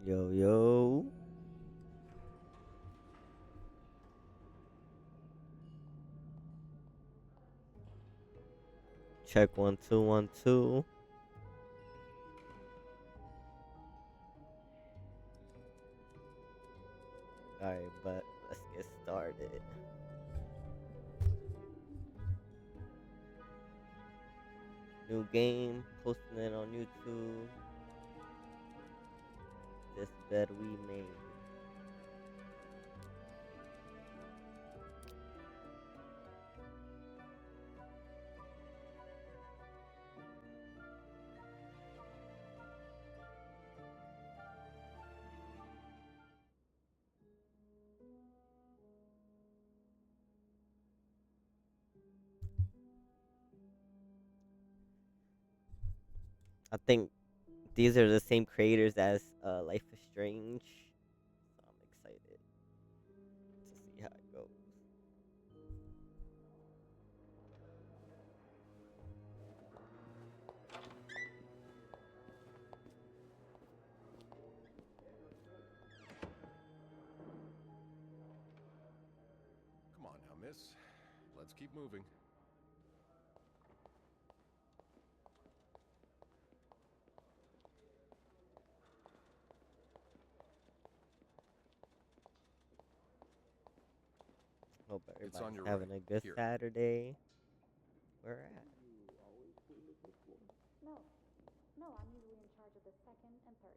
Yo, yo. Check 1 2 1 2. Alright, but let's get started. New game, posting it on YouTube. This bed we made. I think these are the same creators as Life is Strange. So I'm excited to see how it goes. Come on now, miss. Let's keep moving. Hope It's on everybody's your having right. a good Here. Saturday. Where at? No, no, I'm usually in charge of the second and third.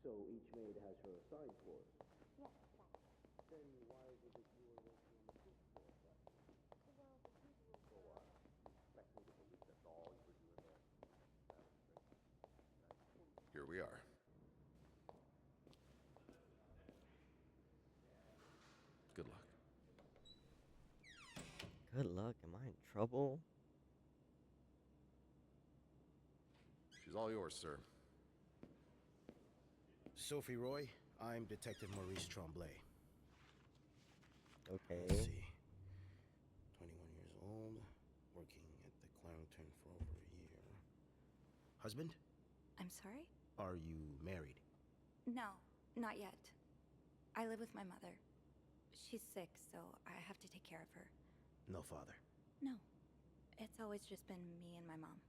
So each maid has her assigned floors. Yes, exactly. Then why is it that you are working on the fifth floor? Well, the usual. So what? You expect me to believe that's all you were doing there? Here we are. Good luck. Good luck. Am I in trouble? She's all yours, sir. Sophie Roy, I'm Detective Maurice Tremblay. Okay. Let's see. 21 years old, working at the Clarendon for over a year. Husband? I'm sorry? Are you married? No, not yet. I live with my mother. She's sick, so I have to take care of her. No father. No, it's always just been me and my mom.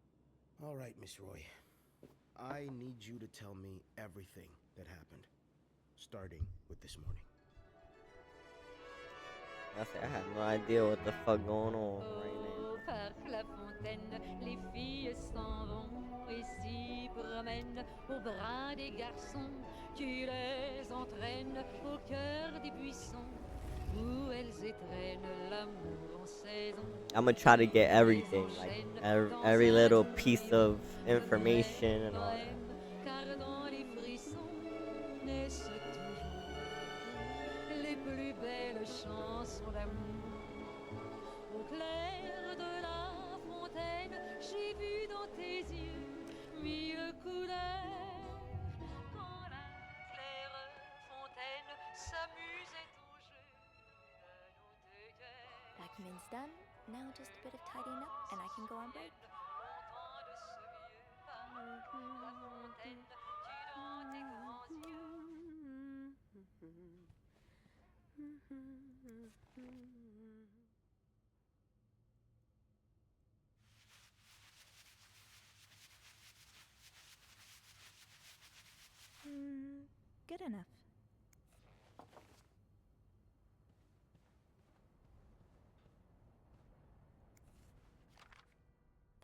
All right, Miss Roy. I need you to tell me everything that happened, starting with this morning. I have no idea what the fuck going on right now. Au parc La Fontaine, les filles s'en vont et s'y promènent au bras des garçons. Tu les entraînes au cœur des buissons où elles étrennent l'amour en saison. I'm gonna try to get everything, like every little piece of information and all that. Car dans les frissons naissent toujours les plus belles chansons d'amour. Au clair de la fontaine, j'ai vu dans tes yeux mille couleurs. Quand la claire fontaine s'amusait au jeu de nos deux cœurs. Document's done. Now just a bit of tidying up and I can go on break. Longtemps de ce vieux parc, la fontaine, tu dans tes grands yeux. Good enough.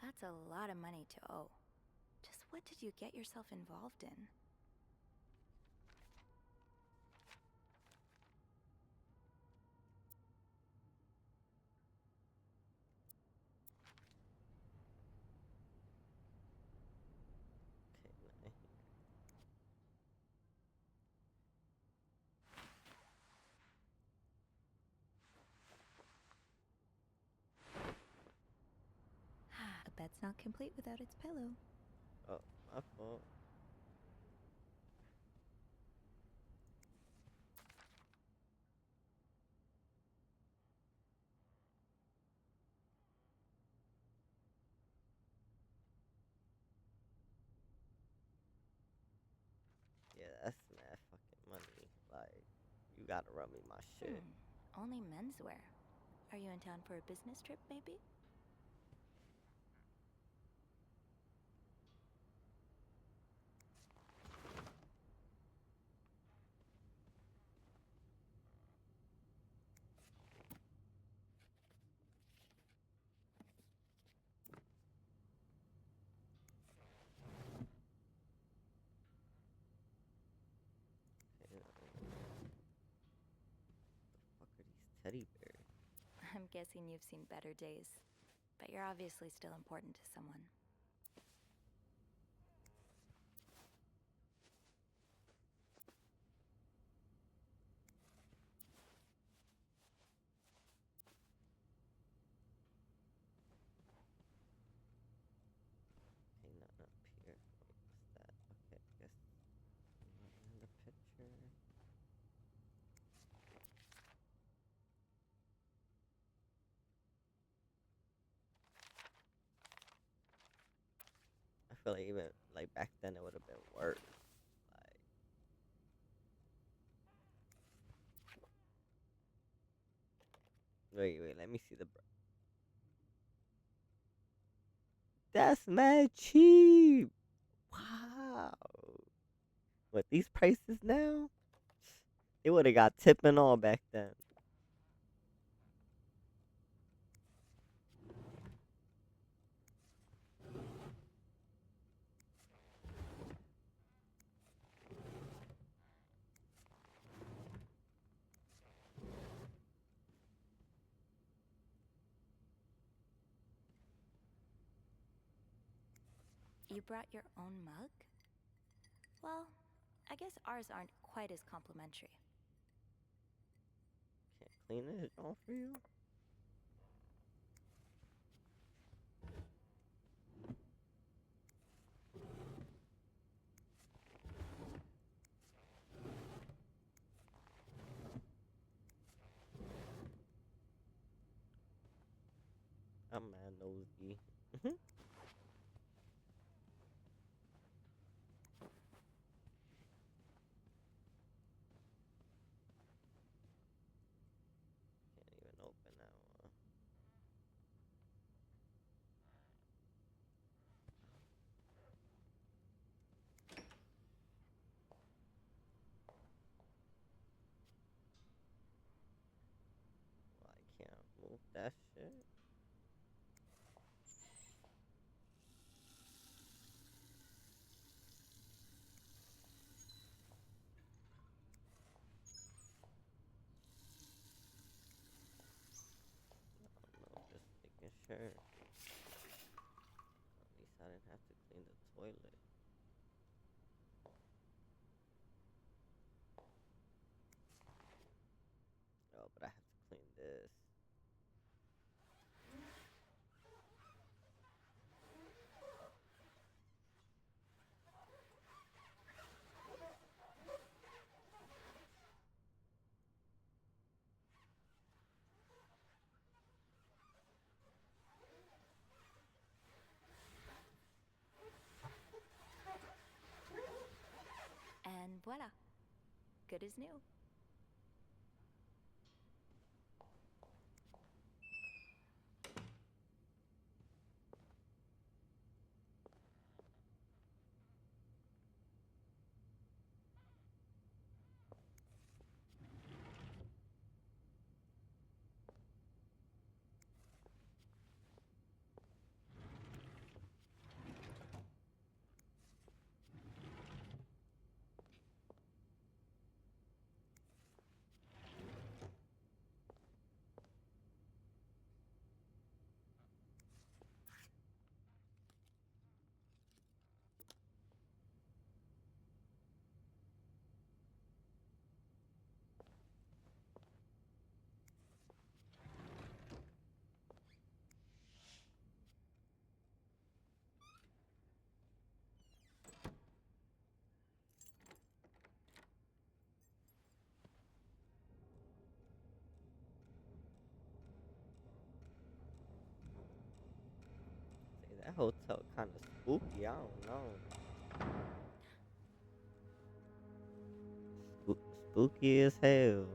That's a lot of money to owe. Just what did you get yourself involved in? Okay, A bed's not complete without its pillow. oh, my fault. Yeah, that's mad fucking gotta run me my shit. Only menswear. Are you in town for a business trip, maybe? Okay, fuck are these teddy bears? I'm guessing you've seen better days. But you're obviously still important to someone. Ain't nothing up here. Wait, what's that? Okay, I guess nothing in the picture. I feel like even like back then it would have been worse. Like, wait, let me see the. That's mad cheap. Wow. What these prices now? It would have got tipping all back then. You brought your own mug? Well, I guess ours aren't quite as complimentary. Can't clean it all for you. I'm mad nosy. Can't even open that one. Well, I can't move that shit. No, just making sure. At least I didn't have to clean the toilet. Oh, but I have to clean this. And voila. Good as new. Say that hotel kind of spooky. I don't know. Spooky as hell.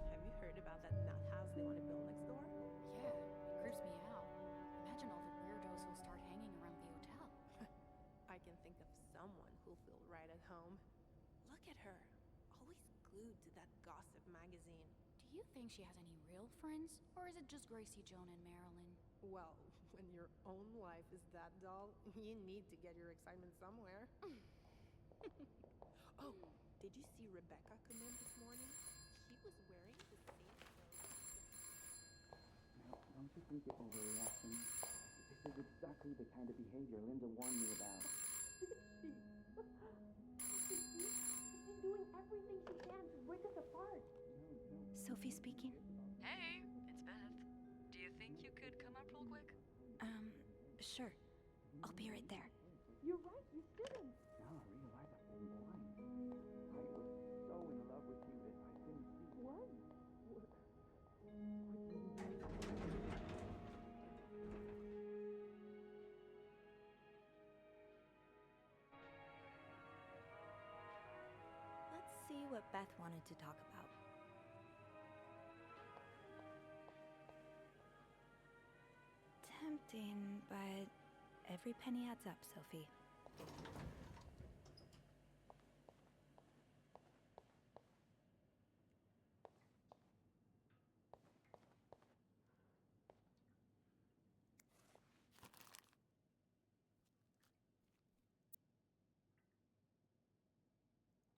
Have you heard about that nut house they want to build next door? Yeah, it creeps me out. Imagine all the weirdos who'll start hanging around the hotel. I can think of someone who'll feel right at home. Look at her, always glued to that gossip magazine. Do you think she has any real friends? Or is it just Gracie, Joan, and Marilyn? Well, when your own life is that dull, you need to get your excitement somewhere. Oh, did you see Rebecca come in this morning? She was wearing the same clothes. Now, don't you think you're overreacting? This is exactly the kind of behavior Linda warned me about. She's doing everything she can to break us apart. Sophie speaking. Hey, it's Beth. Do you think you could come up real quick? Sure. I'll be right there. You're right, you shouldn't. Now I realize I've been blind. I was so in love with you that I couldn't see. What? Let's see what Beth wanted to talk about. Tempting, but every penny adds up, Sophie.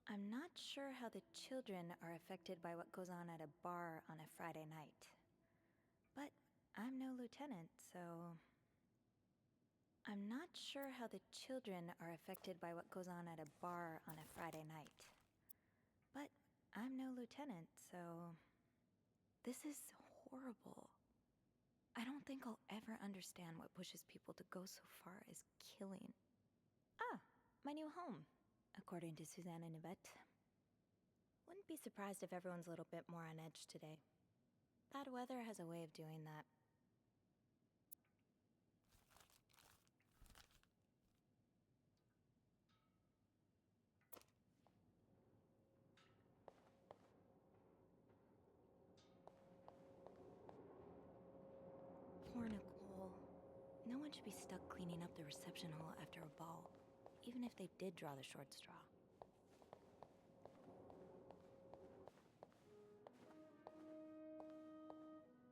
I'm not sure how the children are affected by what goes on at a bar on a Friday night. But I'm no lieutenant, so... I'm not sure how the children are affected by what goes on at a bar on a Friday night. But I'm no lieutenant, so... This is horrible. I don't think I'll ever understand what pushes people to go so far as killing. Ah, my new home, according to Suzanne and Yvette. Wouldn't be surprised if everyone's a little bit more on edge today. Bad weather has a way of doing that. Poor Nicole. No one should be stuck cleaning up the reception hall after a ball, even if they did draw the short straw.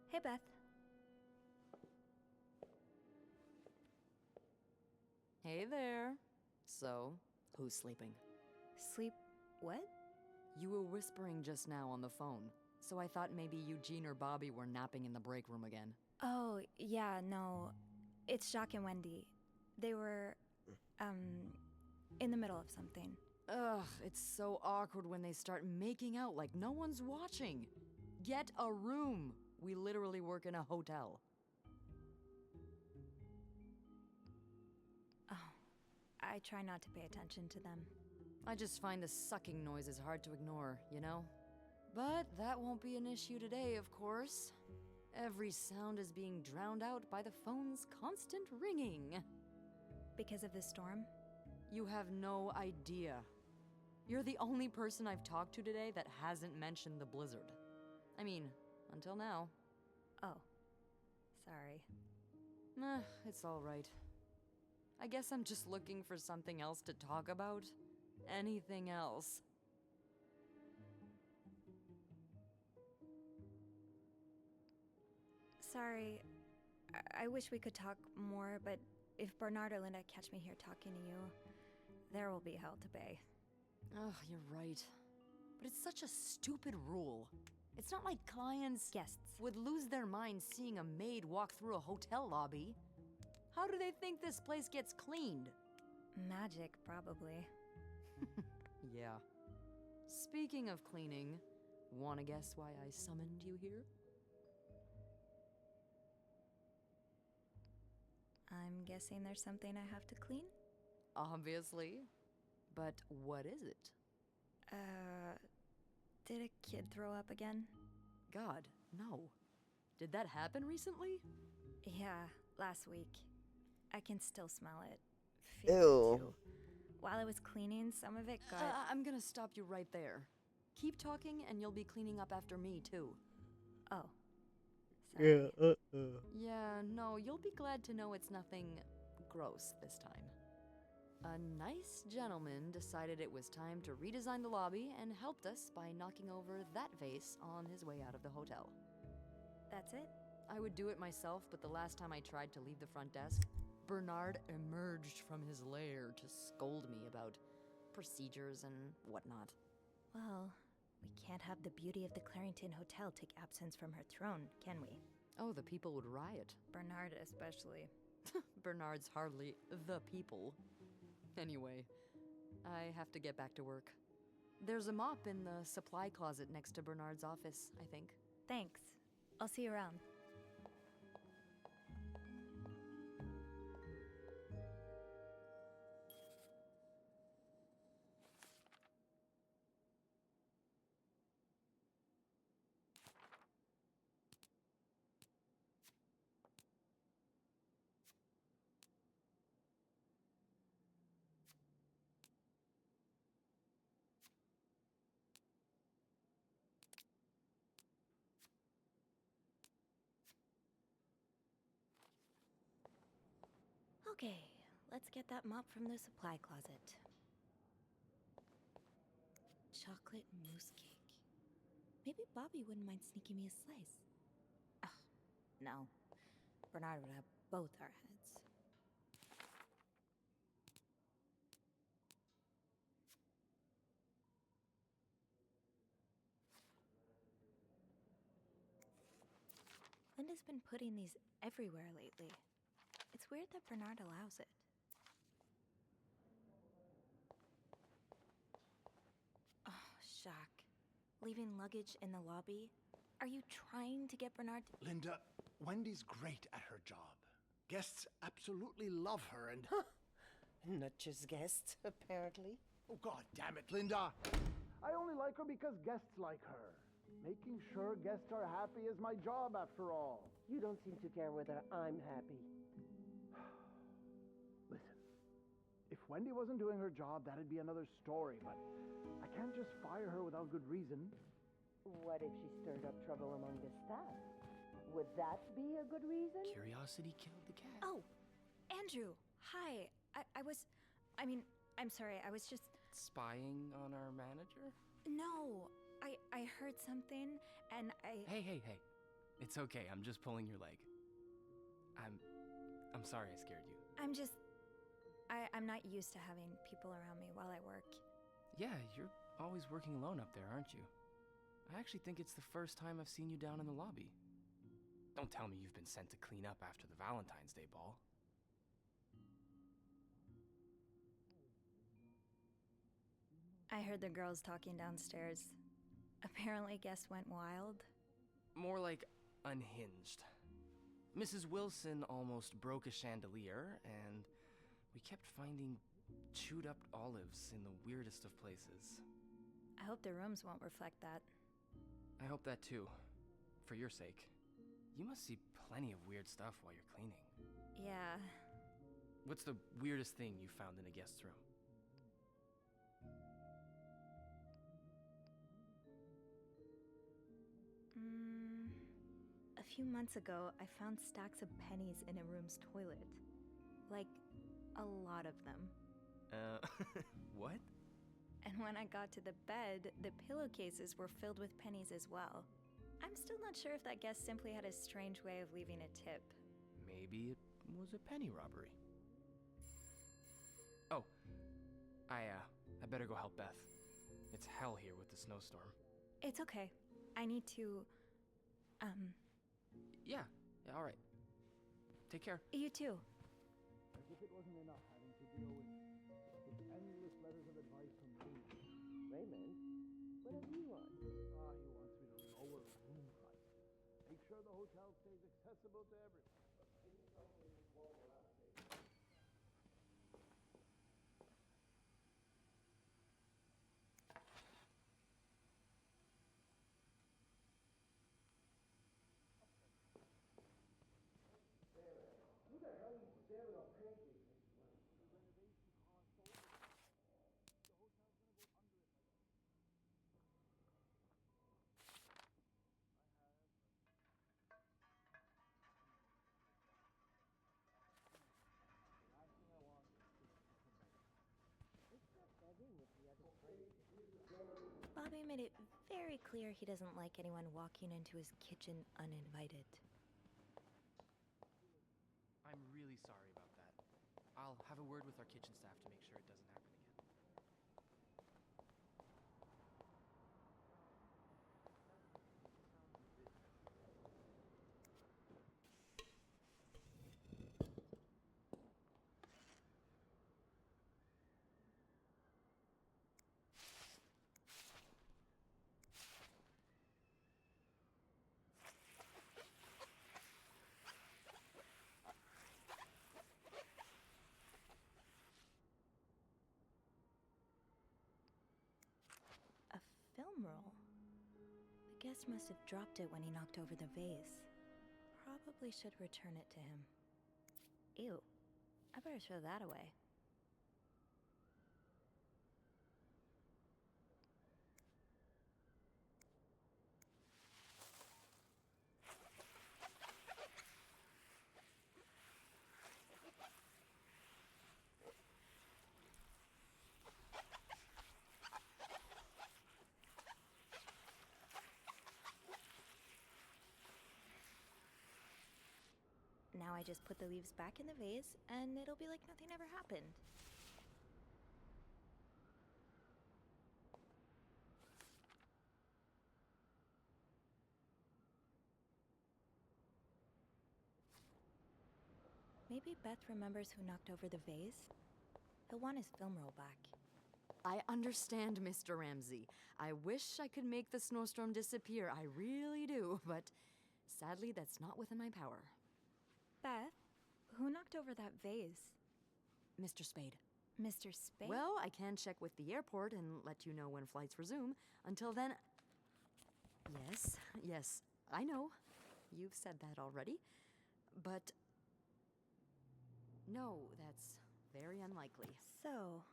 Hey, Beth. Hey there. So, who's sleeping? Sleep... what? You were whispering just now on the phone, so I thought maybe Eugene or Bobby were napping in the break room again. Oh, yeah, no. It's Jacques and Wendy. They were, in the middle of something. Ugh, it's so awkward when they start making out like no one's watching. Get a room. We literally work in a hotel. Oh, I try not to pay attention to them. I just find the sucking noises hard to ignore, you know? But that won't be an issue today, of course. Every sound is being drowned out by the phone's constant ringing. Because of the storm? You have no idea. You're the only person I've talked to today that hasn't mentioned the blizzard. I mean, until now. Oh. Sorry. It's all right. I guess I'm just looking for something else to talk about. Anything else. Sorry. I wish we could talk more, but if Bernard or Linda catch me here talking to you, there will be hell to pay. Ugh, you're right. But it's such a stupid rule. It's not like clients... Guests. ...would lose their minds seeing a maid walk through a hotel lobby. How do they think this place gets cleaned? Magic, probably. Yeah. Speaking of cleaning, wanna guess why I summoned you here? I'm guessing there's something I have to clean? Obviously. But what is it? Did a kid throw up again? God, no. Did that happen recently? Yeah, last week. I can still smell it. Feel it Ew. too. While I was cleaning, some of it got... I'm gonna stop you right there. Keep talking and you'll be cleaning up after me, too. Oh. Sorry. Yeah, Yeah, no, you'll be glad to know it's nothing gross this time. A nice gentleman decided it was time to redesign the lobby and helped us by knocking over that vase on his way out of the hotel. That's it? I would do it myself, but the last time I tried to leave the front desk, Bernard emerged from his lair to scold me about procedures and whatnot. Well, we can't have the beauty of the Clarington Hotel take absence from her throne, can we? Oh, the people would riot. Bernard especially. Bernard's hardly the people. Anyway, I have to get back to work. There's a mop in the supply closet next to Bernard's office, I think. Thanks. I'll see you around. Okay, let's get that mop from the supply closet. Chocolate mousse cake. Maybe Bobby wouldn't mind sneaking me a slice. Ugh, no. Bernard would have both our heads. Linda's been putting these everywhere lately. It's weird that Bernard allows it. Oh, shock. Leaving luggage in the lobby? Are you trying to get Bernard to... Linda, Wendy's great at her job. Guests absolutely love her and... Not just guests, apparently. Oh, God damn it, Linda! I only like her because guests like her. Making sure guests are happy is my job, after all. You don't seem to care whether I'm happy. Listen, if Wendy wasn't doing her job, that'd be another story, but I can't just fire her without good reason. What if she stirred up trouble among the staff? Would that be a good reason? Curiosity killed the cat. Oh, Andrew, hi. I'm sorry, I was just... Spying on our manager? No, I heard something, and I... Hey. It's okay, I'm just pulling your leg. I'm sorry I scared you. I'm not used to having people around me while I work. Yeah, you're always working alone up there, aren't you? I actually think it's the first time I've seen you down in the lobby. Don't tell me you've been sent to clean up after the Valentine's Day ball. I heard the girls talking downstairs. Apparently guests went wild. More like unhinged. Mrs. Wilson almost broke a chandelier, and we kept finding chewed up olives in the weirdest of places. I hope the rooms won't reflect that. I hope that too. For your sake. You must see plenty of weird stuff while you're cleaning. Yeah. What's the weirdest thing you found in a guest's room? A few months ago, I found stacks of pennies in a room's toilet. Like, a lot of them. What? And when I got to the bed, the pillowcases were filled with pennies as well. I'm still not sure if that guest simply had a strange way of leaving a tip. Maybe it was a penny robbery. Oh, I better go help Beth. It's hell here with the snowstorm. It's okay. I need to, Yeah, all right. Take care. You too. As if it wasn't enough having to deal with endless letters of advice from Raymond. Raymond? What does he want? He wants me to lower room prices. Make sure the hotel stays accessible to everyone. Bobby made it very clear he doesn't like anyone walking into his kitchen uninvited. I'm really sorry about that. I'll have a word with our kitchen staff to make sure it doesn't happen again. A film roll? The guest must have dropped it when he knocked over the vase. Probably should return it to him. Ew. I better throw that away. Now I just put the leaves back in the vase, and it'll be like nothing ever happened. Maybe Beth remembers who knocked over the vase. He'll want his film roll back. I understand, Mr. Ramsey. I wish I could make the snowstorm disappear. I really do, but sadly, that's not within my power. Beth, who knocked over that vase? Mr. Spade. Mr. Spade? Well, I can check with the airport and let you know when flights resume. Until then... Yes, I know. You've said that already. But... no, that's very unlikely. So,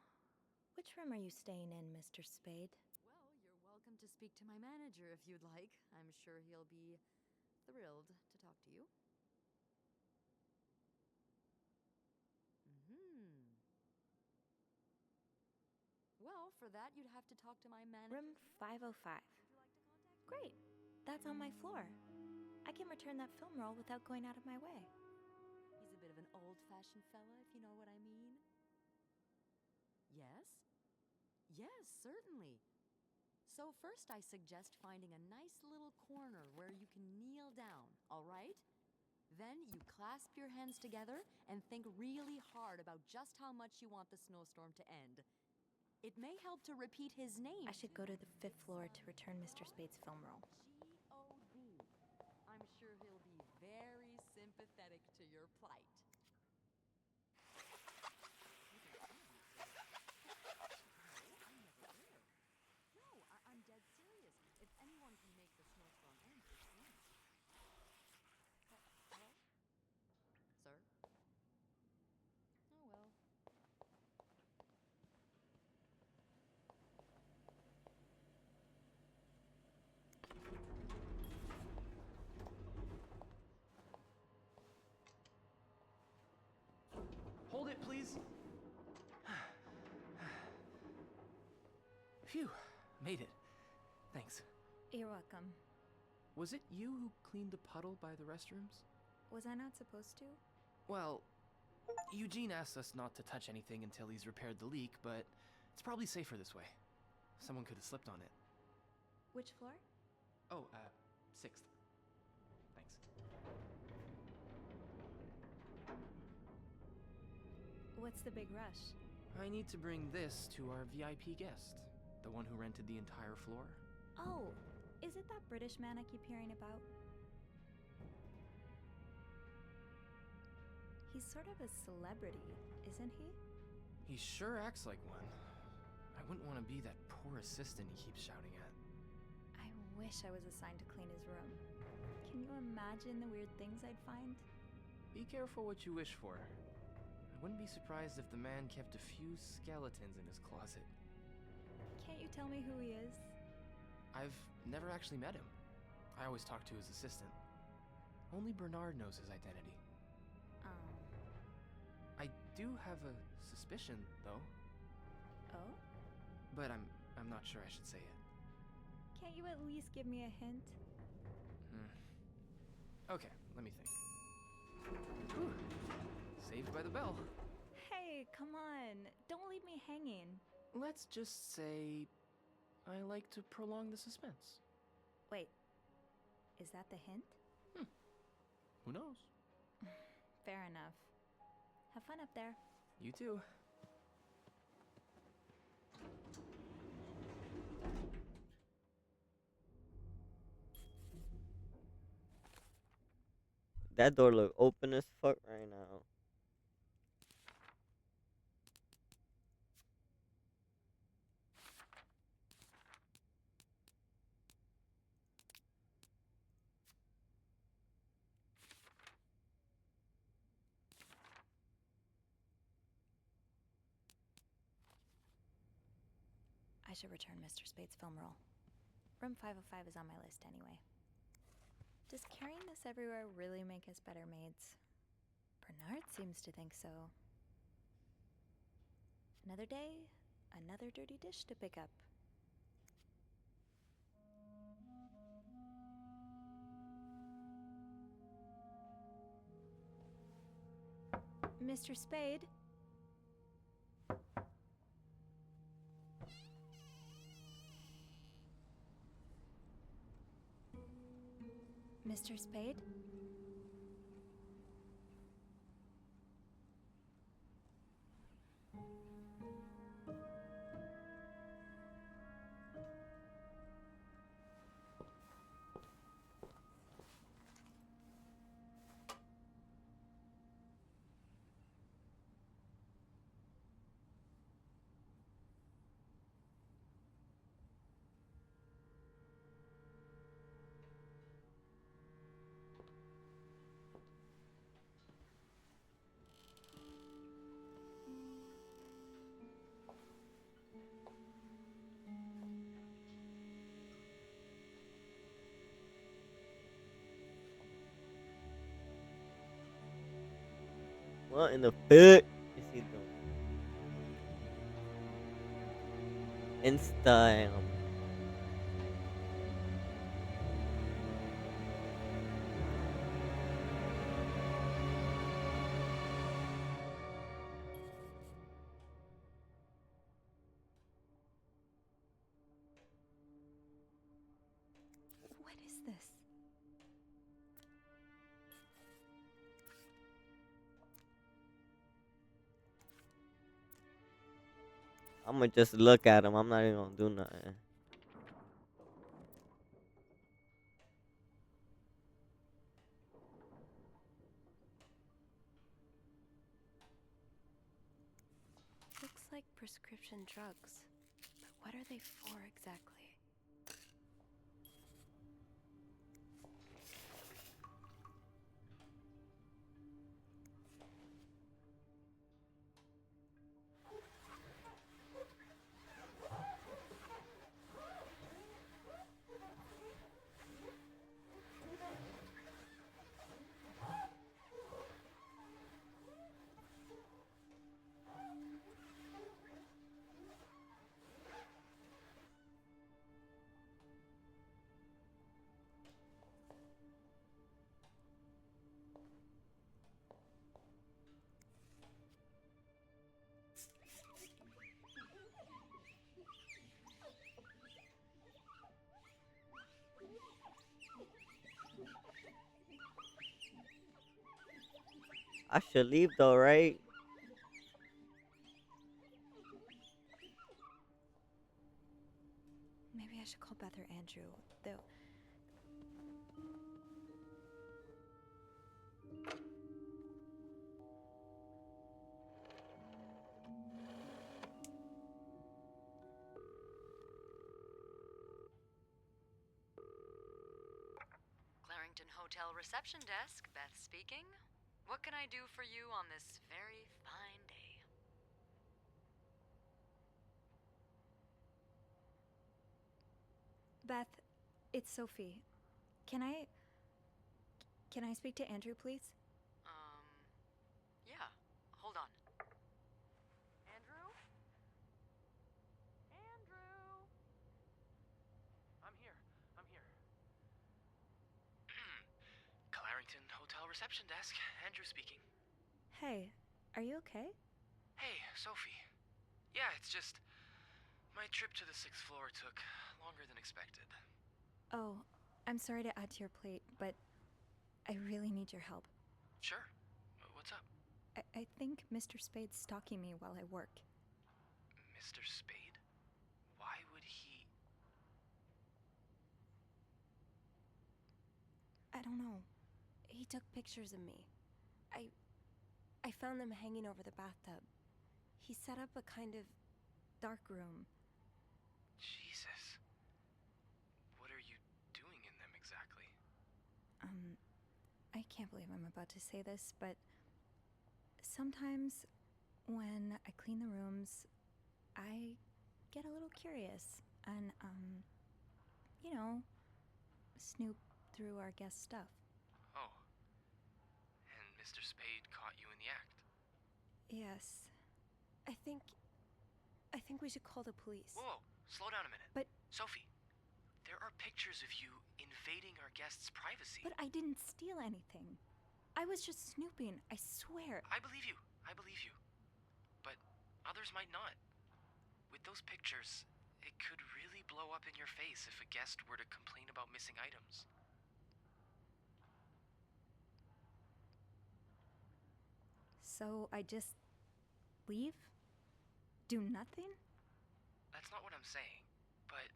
which room are you staying in, Mr. Spade? Well, you're welcome to speak to my manager if you'd like. I'm sure he'll be thrilled to talk to you. Well, for that, you'd have to talk to my manager. Room 505. Great. That's on my floor. I can return that film roll without going out of my way. He's a bit of an old-fashioned fella, if you know what I mean. Yes? Yes, certainly. So first I suggest finding a nice little corner where you can kneel down, all right? Then you clasp your hands together and think really hard about just how much you want the snowstorm to end. It may help to repeat his name. I should go to the 5th floor to return Mr. Spade's film roll. G.O.D. I'm sure he'll be very sympathetic to your plight. No, I'm dead serious. If anyone can make the snowstorm end, it's me. Hello? Sir? Oh, well. Hold it, please. Phew, made it. Thanks. You're welcome. Was it you who cleaned the puddle by the restrooms? Was I not supposed to? Well, Eugene asked us not to touch anything until he's repaired the leak, but it's probably safer this way. Someone could have slipped on it. Which floor? Oh, 6th. Thanks. What's the big rush? I need to bring this to our VIP guest, the one who rented the entire floor. Oh, is it that British man I keep hearing about? He's sort of a celebrity, isn't he? He sure acts like one. I wouldn't want to be that poor assistant he keeps shouting at. I wish I was assigned to clean his room. Can you imagine the weird things I'd find? Be careful what you wish for. wouldn't be surprised if the man kept a few skeletons in his closet. Can't you tell me who he is? I've never actually met him. I always talk to his assistant. Only Bernard knows his identity. I do have a suspicion, though. Oh? But I'm not sure I should say it. Can't you at least give me a hint? Okay, let me think. Whew. Saved by the bell. Hey, come on. Don't leave me hanging. Let's just say I like to prolong the suspense. Wait, is that the hint? Who knows? Fair enough. Have fun up there. You too. That door look open as fuck right now. I should return Mr. Spade's film roll. Room 505 is on my list anyway. Does carrying this everywhere really make us better maids? Bernard seems to think so. Another day, another dirty dish to pick up. Mr. Spade? Mr. Spade? What in the fuck is he doing? Insta. What is this? I'm gonna just look at him. I'm not even gonna do nothing. Looks like prescription drugs. But what are they for exactly? I should leave though, right? Maybe I should call Beth or Andrew, though. Clarington Hotel reception desk, Beth speaking. What can I do for you on this very fine day? Beth, it's Sophie. Can I speak to Andrew, please? Yeah. Hold on. Andrew? Andrew! I'm here. Clarrington Hotel reception desk. Andrew speaking. Hey, are you okay? Hey, Sophie. Yeah, it's just... my trip to the 6th floor took longer than expected. Oh, I'm sorry to add to your plate, but I really need your help. Sure. What's up? I think Mr. Spade's stalking me while I work. Mr. Spade? Why would he... I don't know. He took pictures of me. I found them hanging over the bathtub. He set up a kind of dark room. Jesus. What are you doing in them exactly? I can't believe I'm about to say this, but sometimes when I clean the rooms, I get a little curious and, snoop through our guest stuff. Oh. And Mr. Spade caught you in the act? Yes. I think we should call the police. Whoa, slow down a minute. But... Sophie, there are pictures of you invading our guests' privacy. But I didn't steal anything. I was just snooping, I swear. I believe you. But others might not. With those pictures, it could really blow up in your face if a guest were to complain about missing items. So I just leave? Do nothing? That's not what I'm saying, but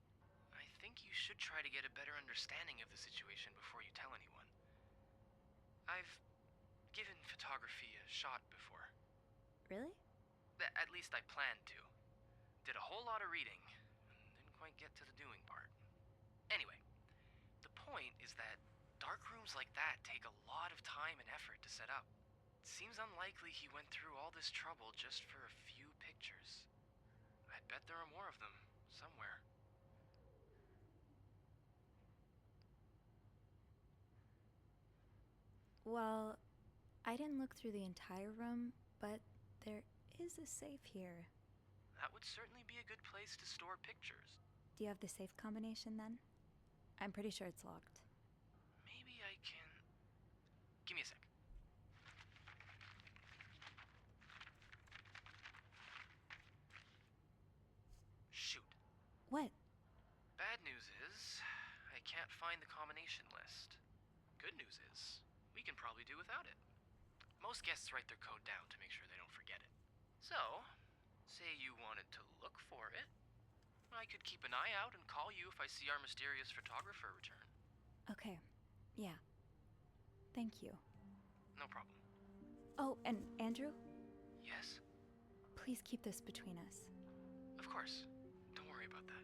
I think you should try to get a better understanding of the situation before you tell anyone. I've given photography a shot before. Really? At least I planned to. Did a whole lot of reading, and didn't quite get to the doing part. Anyway, the point is that dark rooms like that take a lot of time and effort to set up. It seems unlikely he went through all this trouble just for a few pictures. I bet there are more of them, somewhere. Well, I didn't look through the entire room, but there is a safe here. That would certainly be a good place to store pictures. Do you have the safe combination then? I'm pretty sure it's locked. Maybe I can... Give me a sec. Shoot. What? Bad news is, I can't find the combination list. Good news is, we can probably do without it. Most guests write their code down to make sure they don't forget it. So, say you wanted to look for it, I could keep an eye out and call you if I see our mysterious photographer return. Okay. Yeah. Thank you. No problem. Oh, and Andrew? Yes? Please keep this between us. Of course. Don't worry about that.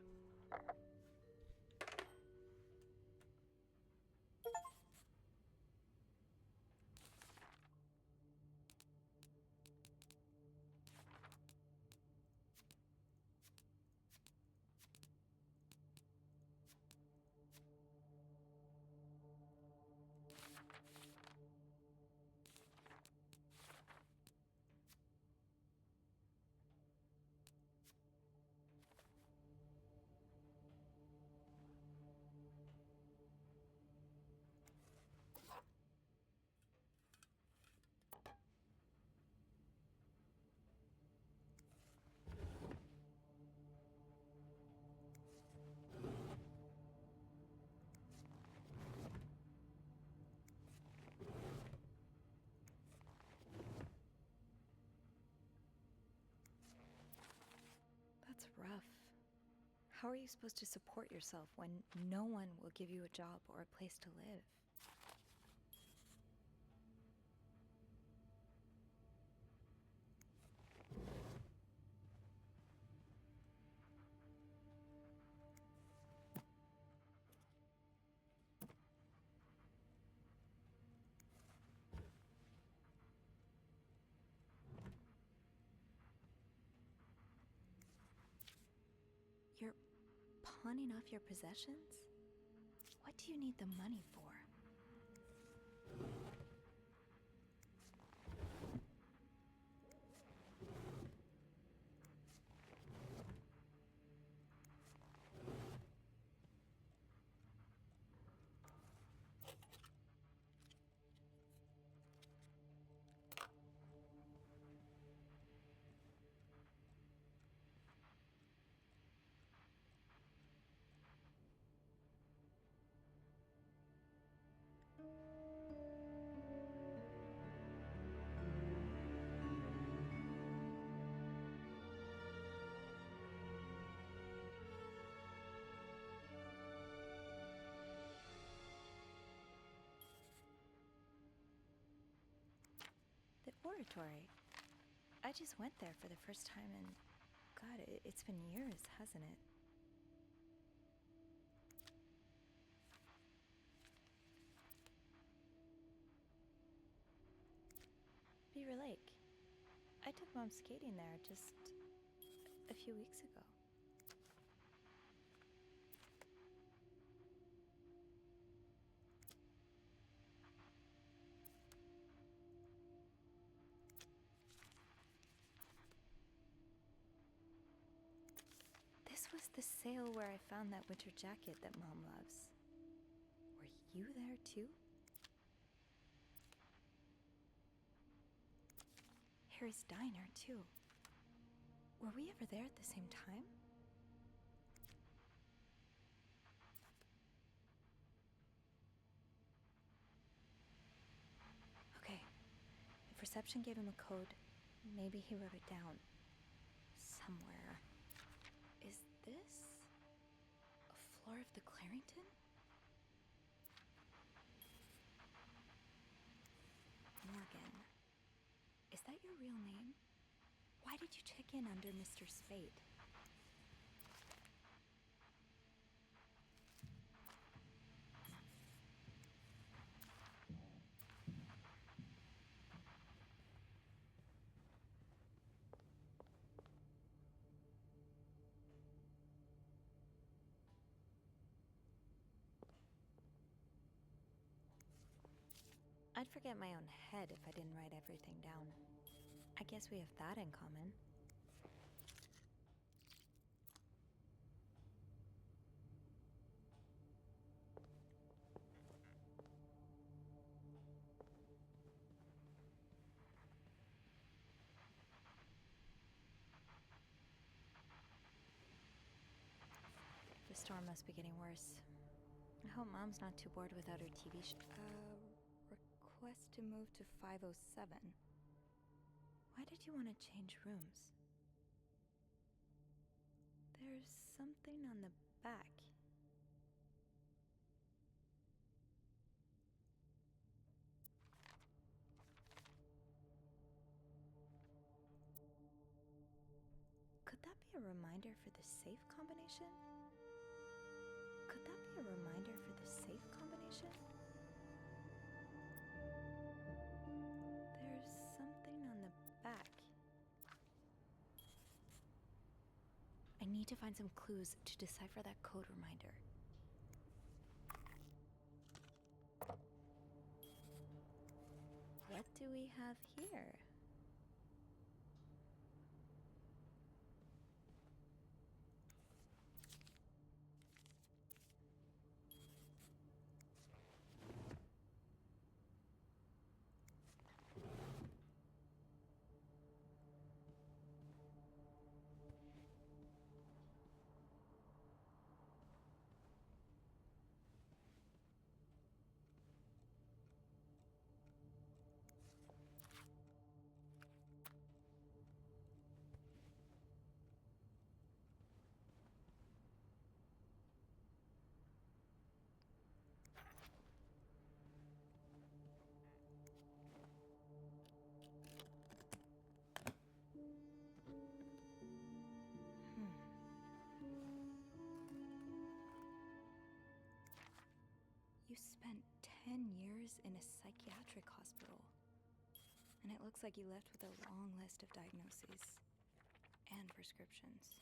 That's rough. How are you supposed to support yourself when no one will give you a job or a place to live? You're pawning off your possessions? What do you need the money for? The oratory. I just went there for the first time and God, it's been years, hasn't it? Beaver Lake. I took Mom skating there just a few weeks ago. This was the sale where I found that winter jacket that Mom loves. Were you there too? Harry's Diner too. Were we ever there at the same time? Okay. If reception gave him a code, maybe he wrote it down. Somewhere. Is this a floor of the Clarington? Morgan. Is that your real name? Why did you check in under Mr. Spade? I'd forget my own head if I didn't write everything down. I guess we have that in common. The storm must be getting worse. I hope Mom's not too bored without her TV show. Request to move to 507. Why did you want to change rooms? There's something on the back. Could that be a reminder for the safe combination? Could that be a reminder for the safe combination? There's something on the back. I need to find some clues to decipher that code reminder. What do we have here? You spent 10 years in a psychiatric hospital. And it looks like you left with a long list of diagnoses and prescriptions.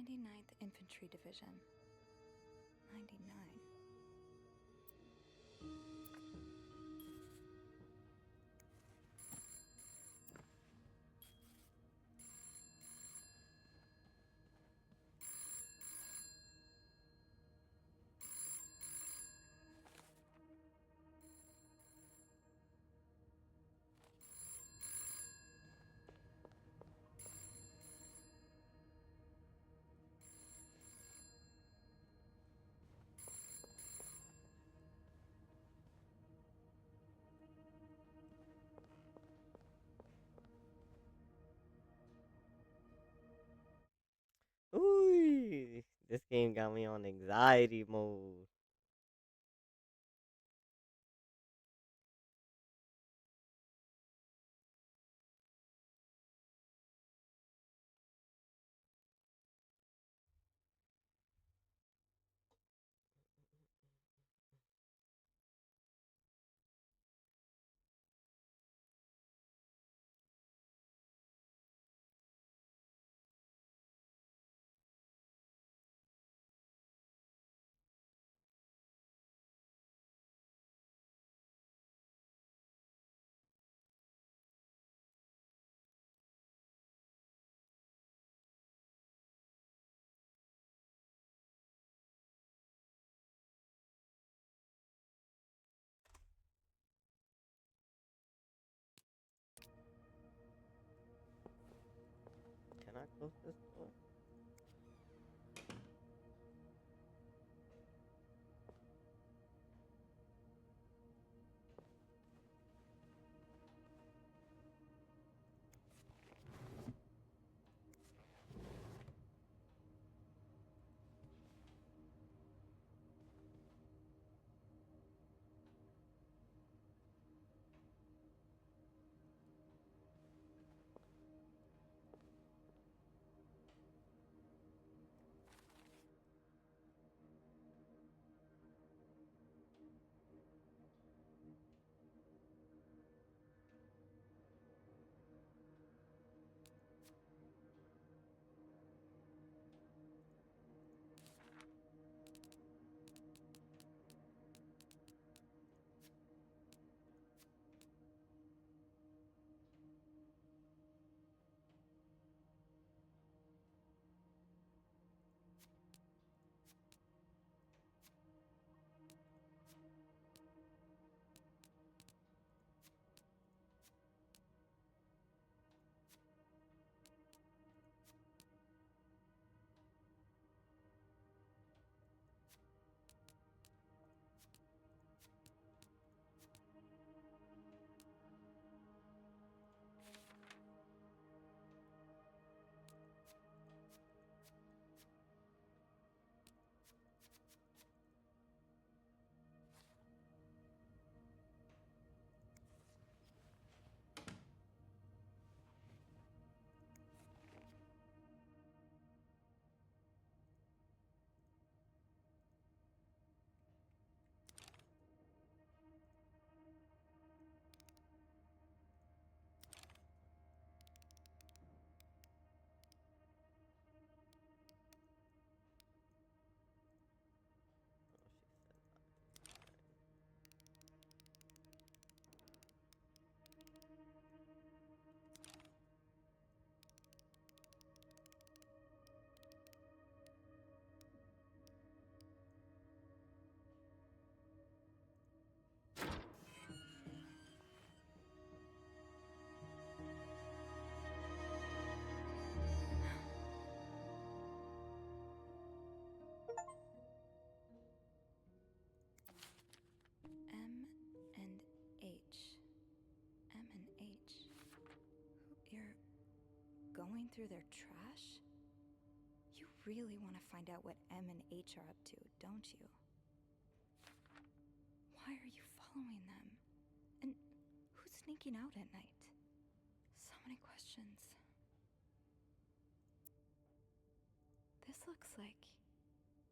99th Infantry Division. 99. Ooh, this game got me on anxiety mode. Can I close this door? M and H. M and H. You're going through their trash? You really want to find out what M and H are up to, don't you? Why are you following them? And who's sneaking out at night? So many questions. This looks like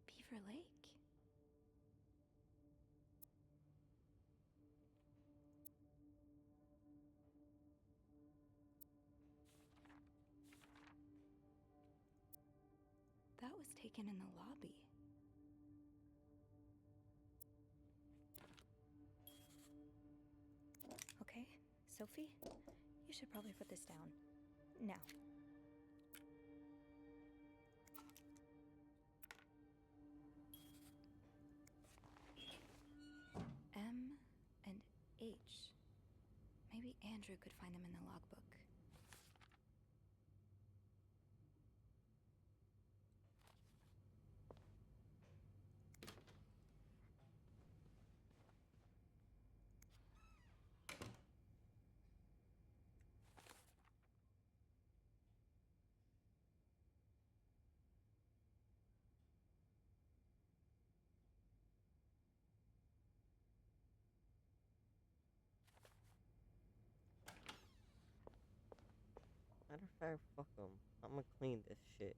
Beaver Lake. That taken in the lobby. Okay, Sophie, you should probably put this down. Now. M and H. Maybe Andrew could find them in the logbook. Matter of fact, fuck them. I'm gonna clean this shit.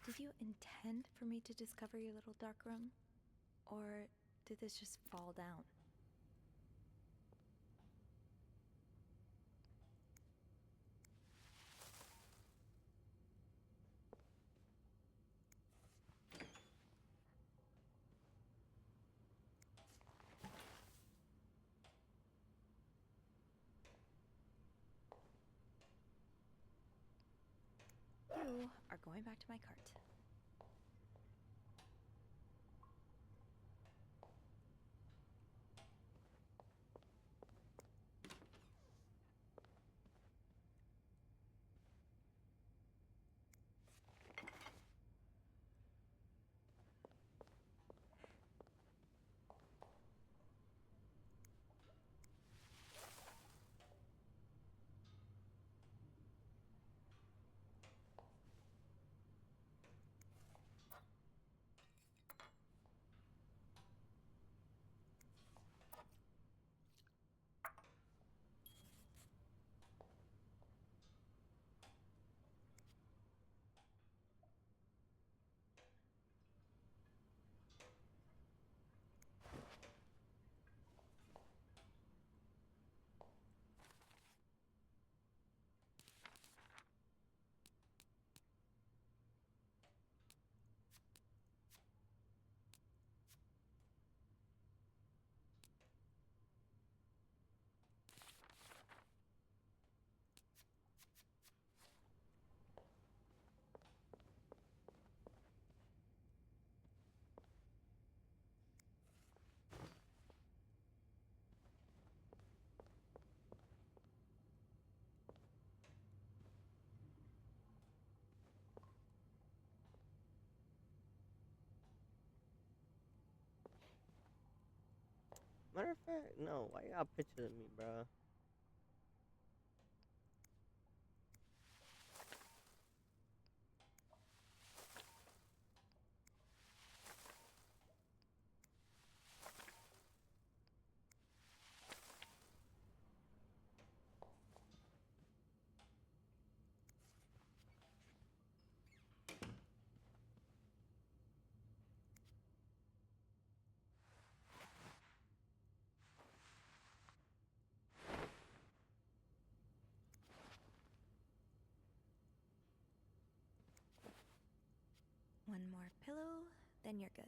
Did you intend for me to discover your little dark room? Or did this just fall down? You are going back to my cart. Matter of fact, no. Why you got pictures of me, bro? One more pillow, then you're good.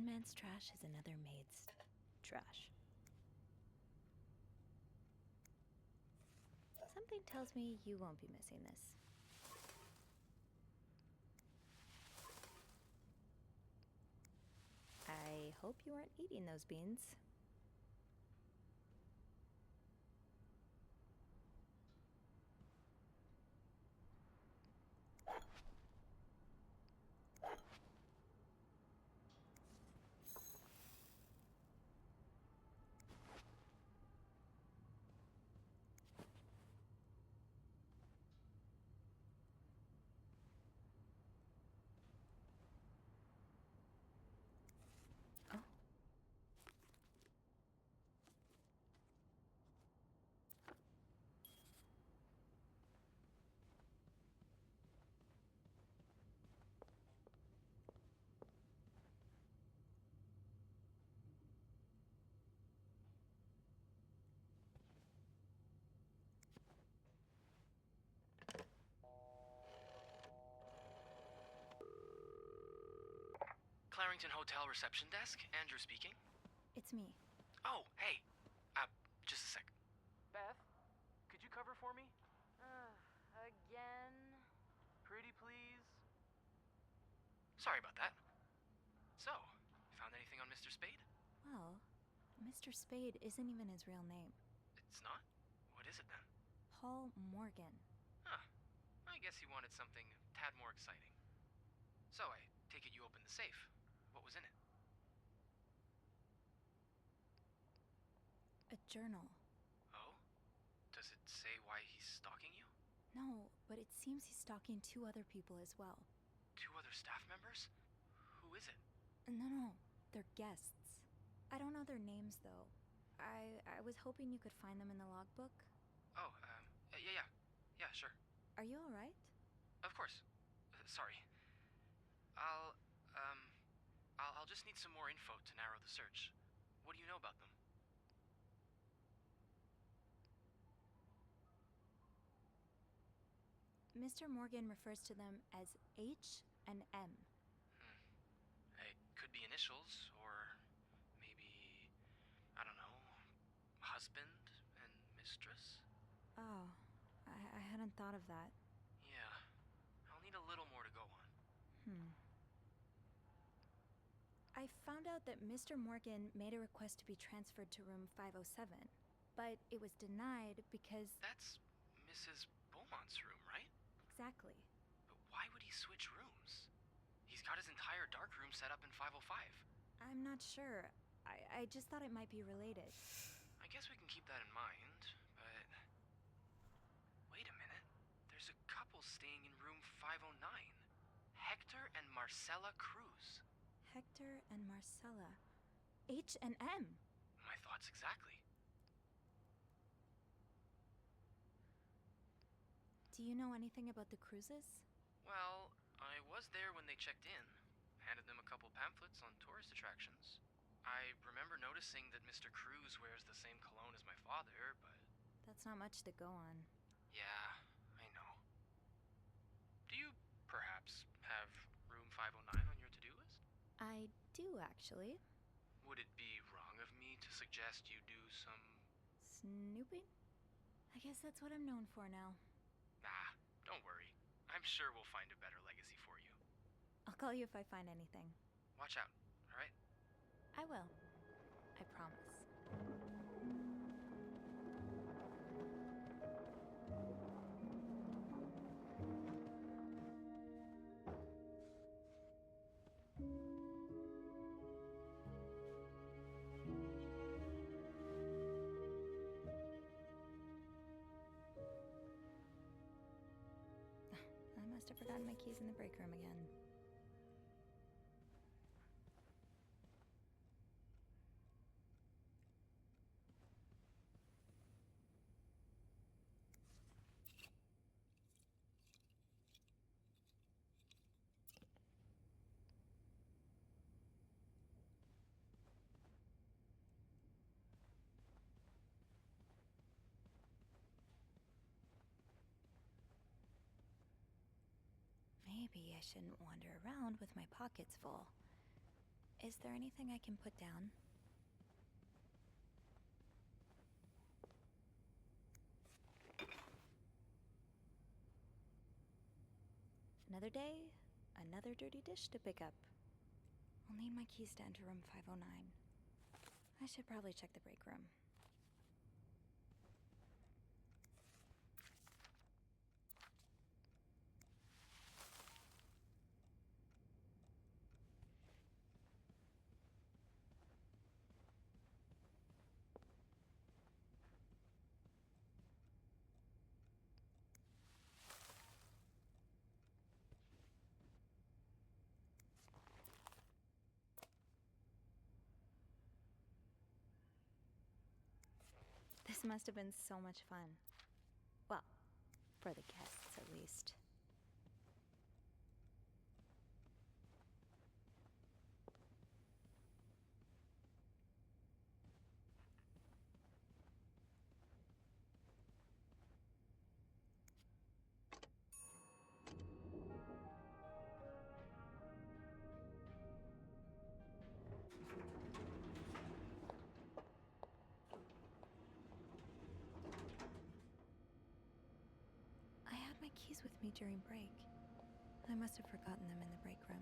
One man's trash is another maid's trash. Something tells me you won't be missing this. I hope you aren't eating those beans. Clarington Hotel reception desk, Andrew speaking. It's me. Oh, hey. Just a sec. Beth, could you cover for me? Again? Pretty please? Sorry about that. So, found anything on Mr. Spade? Well, Mr. Spade isn't even his real name. It's not? What is it then? Paul Morgan. Huh. I guess he wanted something a tad more exciting. So, I take it you opened the safe. What was in it? A journal. Oh? Does it say why he's stalking you? No, but it seems he's stalking 2 other people as well. 2 other staff members? Who is it? No, they're guests. I don't know their names, though. I was hoping you could find them in the logbook. Oh, yeah, sure. Are you alright? Of course. Sorry. I'll just need some more info to narrow the search. What do you know about them? Mr. Morgan refers to them as H and M. It could be initials, or maybe, I don't know, husband and mistress? Oh, I hadn't thought of that. Yeah, I'll need a little more to go on. I found out that Mr. Morgan made a request to be transferred to room 507, but it was denied because... That's Mrs. Beaumont's room, right? Exactly. But why would he switch rooms? He's got his entire dark room set up in 505. I'm not sure. I just thought it might be related. I guess we can keep that in mind, but... Wait a minute. There's a couple staying in room 509. Hector and Marcella Cruz. Hector and Marcella. H and M. My thoughts exactly. Do you know anything about the Cruzes? Well, I was there when they checked in. Handed them a couple pamphlets on tourist attractions. I remember noticing that Mr. Cruz wears the same cologne as my father, but... That's not much to go on. Yeah, I know. Do you, perhaps, have room 509 on your to-do list? I do, actually. Would it be wrong of me to suggest you do some... Snooping? I guess that's what I'm known for now. Nah, don't worry. I'm sure we'll find a better legacy for you. I'll call you if I find anything. Watch out, alright? I will. I promise. I must have forgotten my keys in the break room again. Maybe I shouldn't wander around with my pockets full. Is there anything I can put down? Another day, another dirty dish to pick up. I'll need my keys to enter room 509. I should probably check the break room. This must have been so much fun. Well, for the guests, at least. I had my keys with me during break. I must have forgotten them in the break room.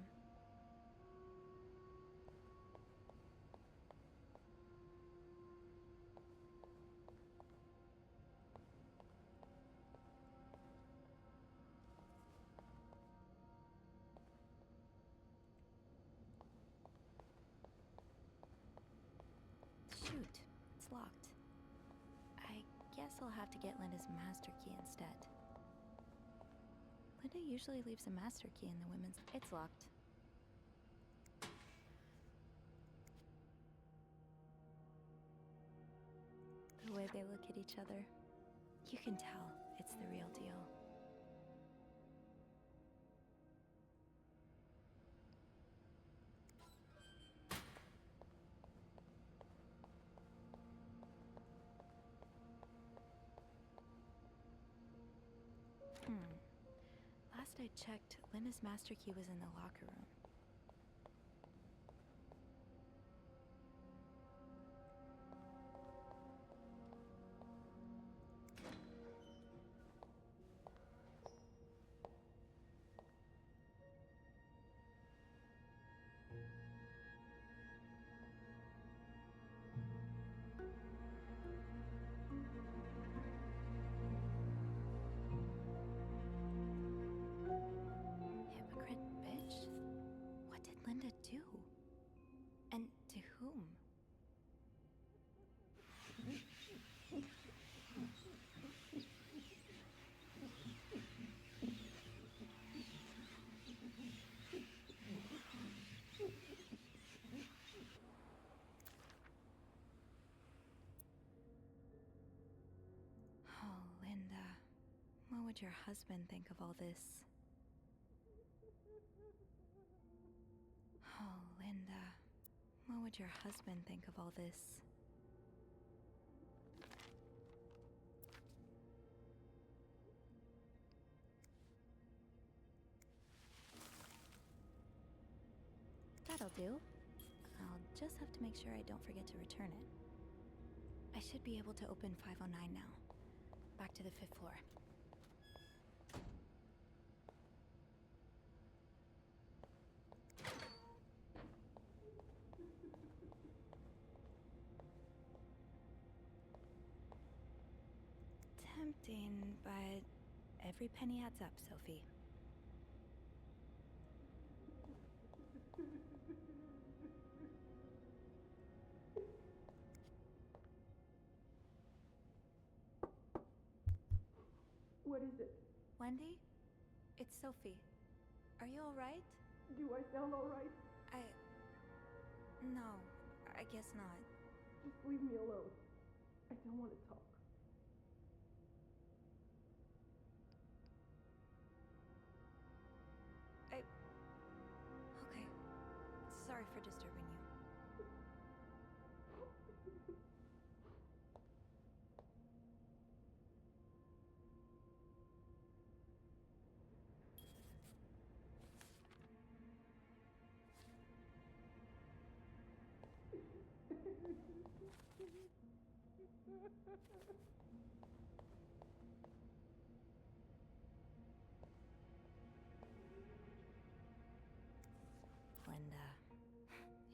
Shoot, it's locked. I guess I'll have to get Linda's master key instead. Linda usually leaves a master key in the women's... It's locked. The way they look at each other, you can tell it's the real deal. Last I checked, Linda's master key was in the locker room. Hypocrite bitch? What did Linda do? And to whom? Oh, Linda. What would your husband think of all this? Oh, Linda. What would your husband think of all this? That'll do. I'll just have to make sure I don't forget to return it. I should be able to open 509 now. Back to the 5th floor. Tempting, but every penny adds up, Sophie. What is it? Wendy? It's Sophie. Are you alright? Do I sound alright? No, I guess not. Just leave me alone. I don't want to talk. Okay. Sorry for disturbing you. Linda,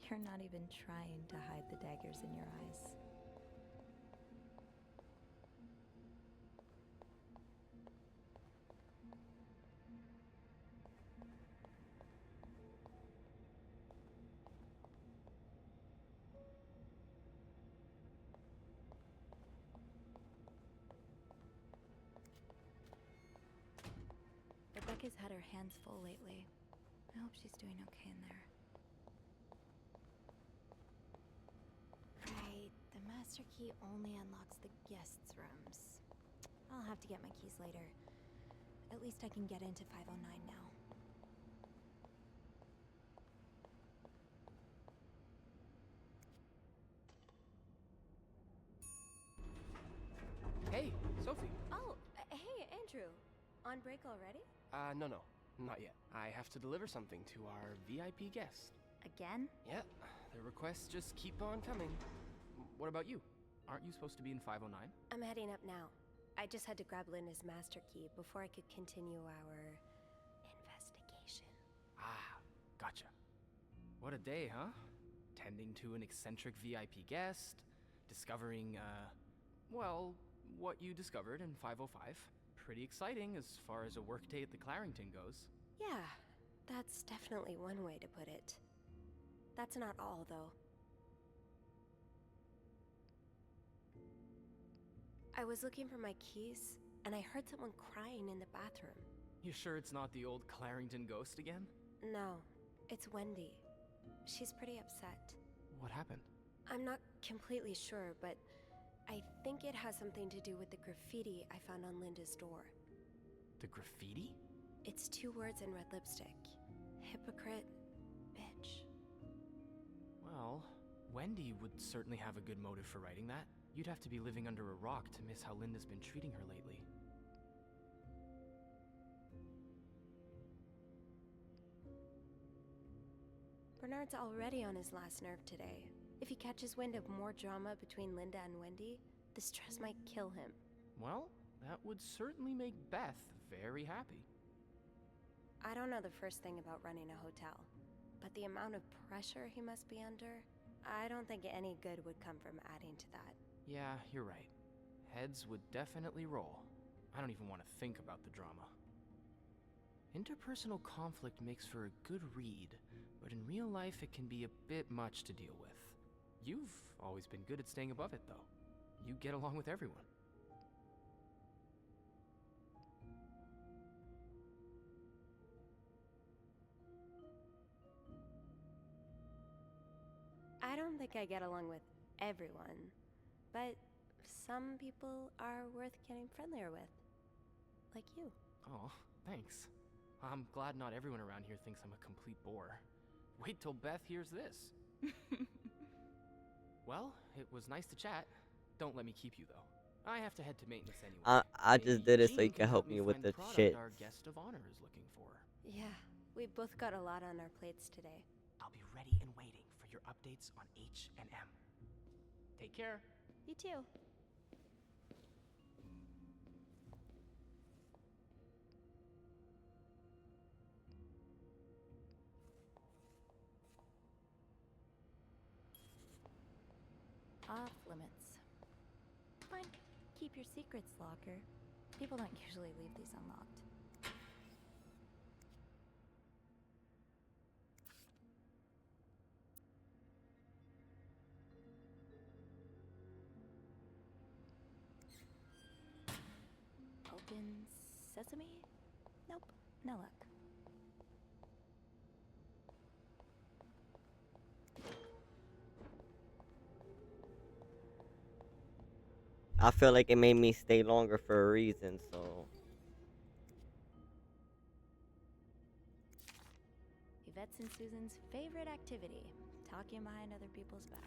you're not even trying to hide the daggers in your eyes. Rebecca's had her hands full lately. I hope she's doing okay in there. Right, the master key only unlocks the guests' rooms. I'll have to get my keys later. At least I can get into 509 now. Hey, Sophie. Oh, hey, Andrew. On break already? No, not yet. I have to deliver something to our VIP guest. Again? Yeah, the requests just keep on coming. What about you? Aren't you supposed to be in 509? I'm heading up now. I just had to grab Linda's master key before I could continue our investigation. Ah, gotcha. What a day, huh? Tending to an eccentric VIP guest, discovering, well, what you discovered in 505. Pretty exciting as far as a workday at the Clarington goes. Yeah, that's definitely one way to put it. That's not all, though. I was looking for my keys, and I heard someone crying in the bathroom. You sure it's not the old Clarington ghost again? No, it's Wendy. She's pretty upset. What happened? I'm not completely sure, but I think it has something to do with the graffiti I found on Linda's door. The graffiti? It's 2 words in red lipstick. Hypocrite, bitch. Well, Wendy would certainly have a good motive for writing that. You'd have to be living under a rock to miss how Linda's been treating her lately. Bernard's already on his last nerve today. If he catches wind of more drama between Linda and Wendy, the stress might kill him. Well, that would certainly make Beth very happy. I don't know the first thing about running a hotel, but the amount of pressure he must be under, I don't think any good would come from adding to that. Yeah, you're right. Heads would definitely roll. I don't even want to think about the drama. Interpersonal conflict makes for a good read, but in real life it can be a bit much to deal with. You've always been good at staying above it, though. You get along with everyone. I don't think I get along with everyone, but some people are worth getting friendlier with. Like you. Oh, thanks. I'm glad not everyone around here thinks I'm a complete bore. Wait till Beth hears this. Well, it was nice to chat. Don't let me keep you, though. I have to head to maintenance anyway. I just did it so Jean you can help me with find the product shit. our guest of honor is looking for. Yeah, we've both got a lot on our plates today. I'll be ready and waiting for your updates on H&M. Take care. You too. Off limits. Fine. Keep your secrets, locker. People don't usually leave these unlocked. Open sesame? Nope, no luck. I feel like it made me stay longer for a reason, so. Yvette's and Susan's favorite activity, talking behind other people's backs.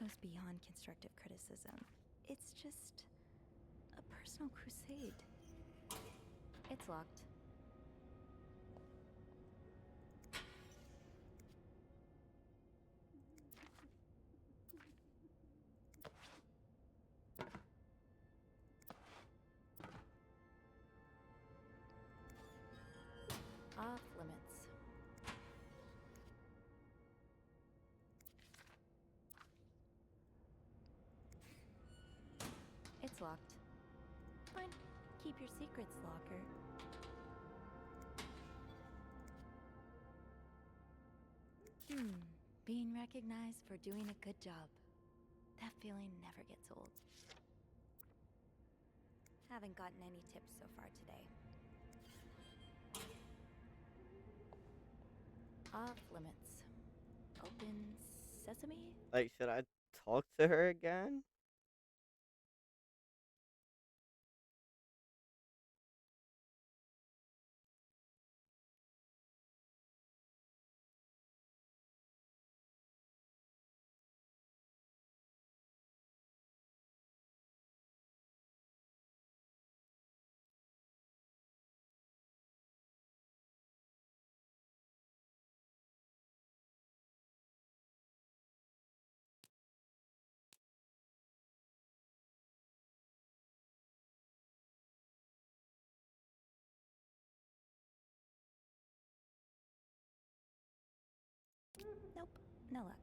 goes beyond constructive criticism. It's just a personal crusade. It's locked. Off limits. It's locked. Fine. Keep your secrets, locker. Being recognized for doing a good job. That feeling never gets old. Haven't gotten any tips so far today. Off limits. Open sesame? Like, should I talk to her again? Nope, no luck.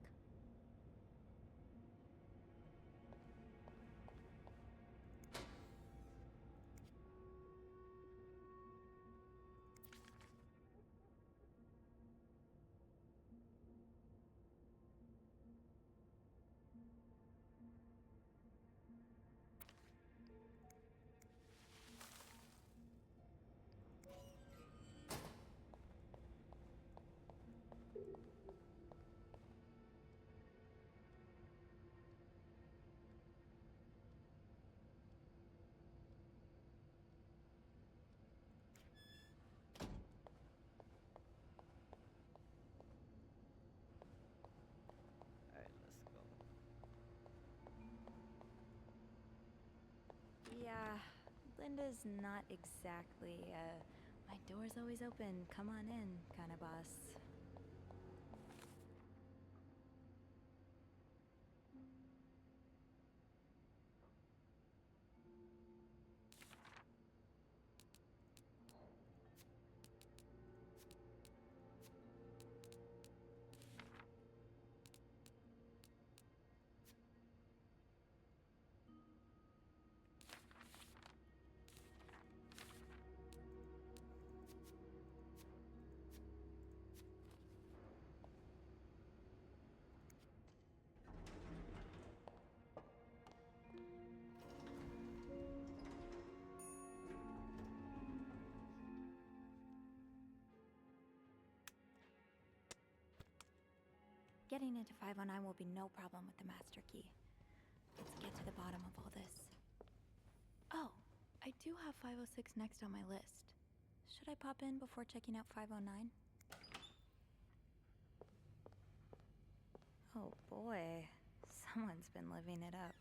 Alright, let's go. Yeah, Linda's not exactly, my door's always open, come on in kind of boss. Getting into 509 will be no problem with the master key. Let's get to the bottom of all this. Oh, I do have 506 next on my list. Should I pop in before checking out 509? Oh boy, someone's been living it up.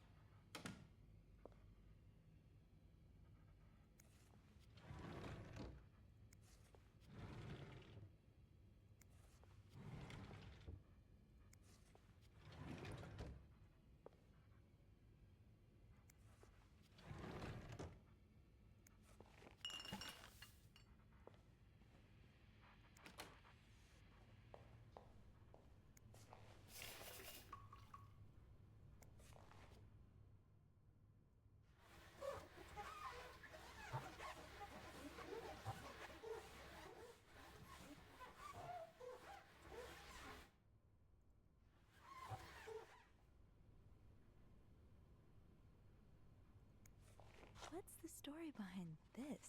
What's the story behind this?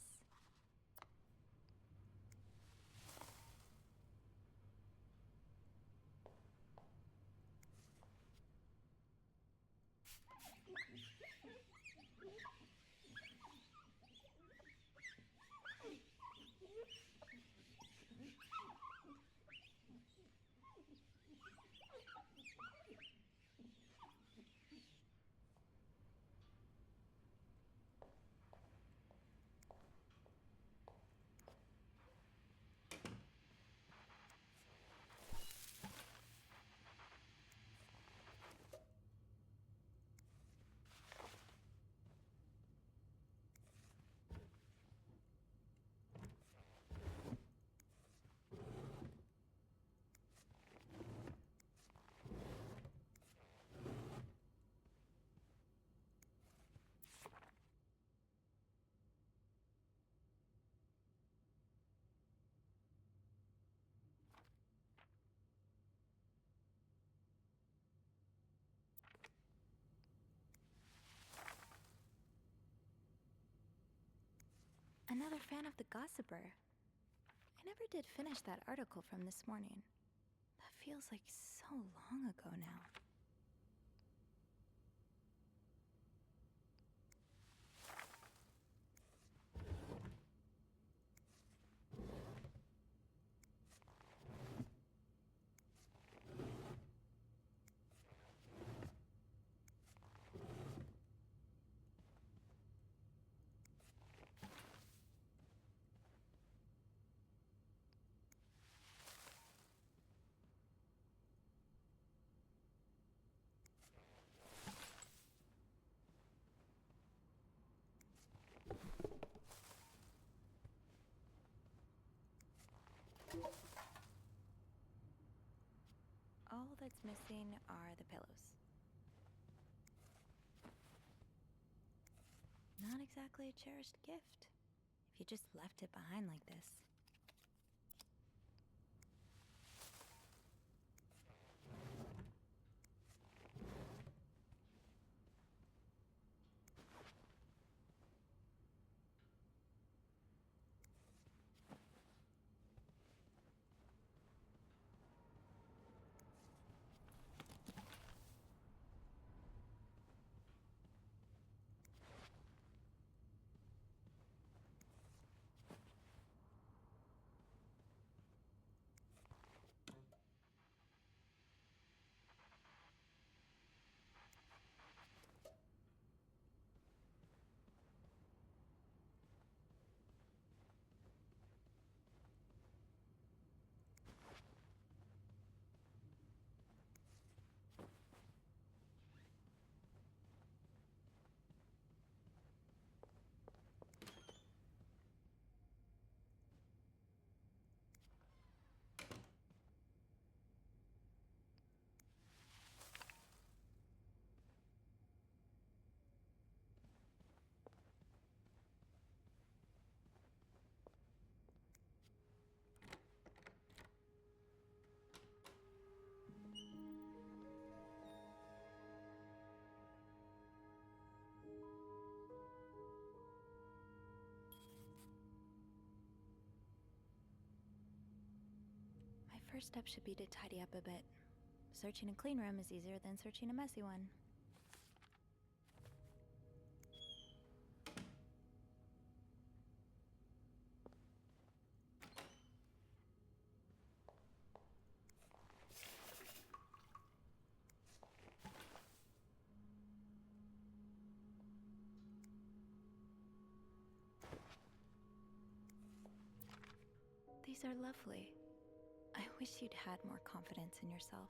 Another fan of the Gossiper. I never did finish that article from this morning. That feels like so long ago now. All that's missing are the pillows. Not exactly a cherished gift, if you just left it behind like this. My first step should be to tidy up a bit. Searching a clean room is easier than searching a messy one. These are lovely. I wish you'd had more confidence in yourself.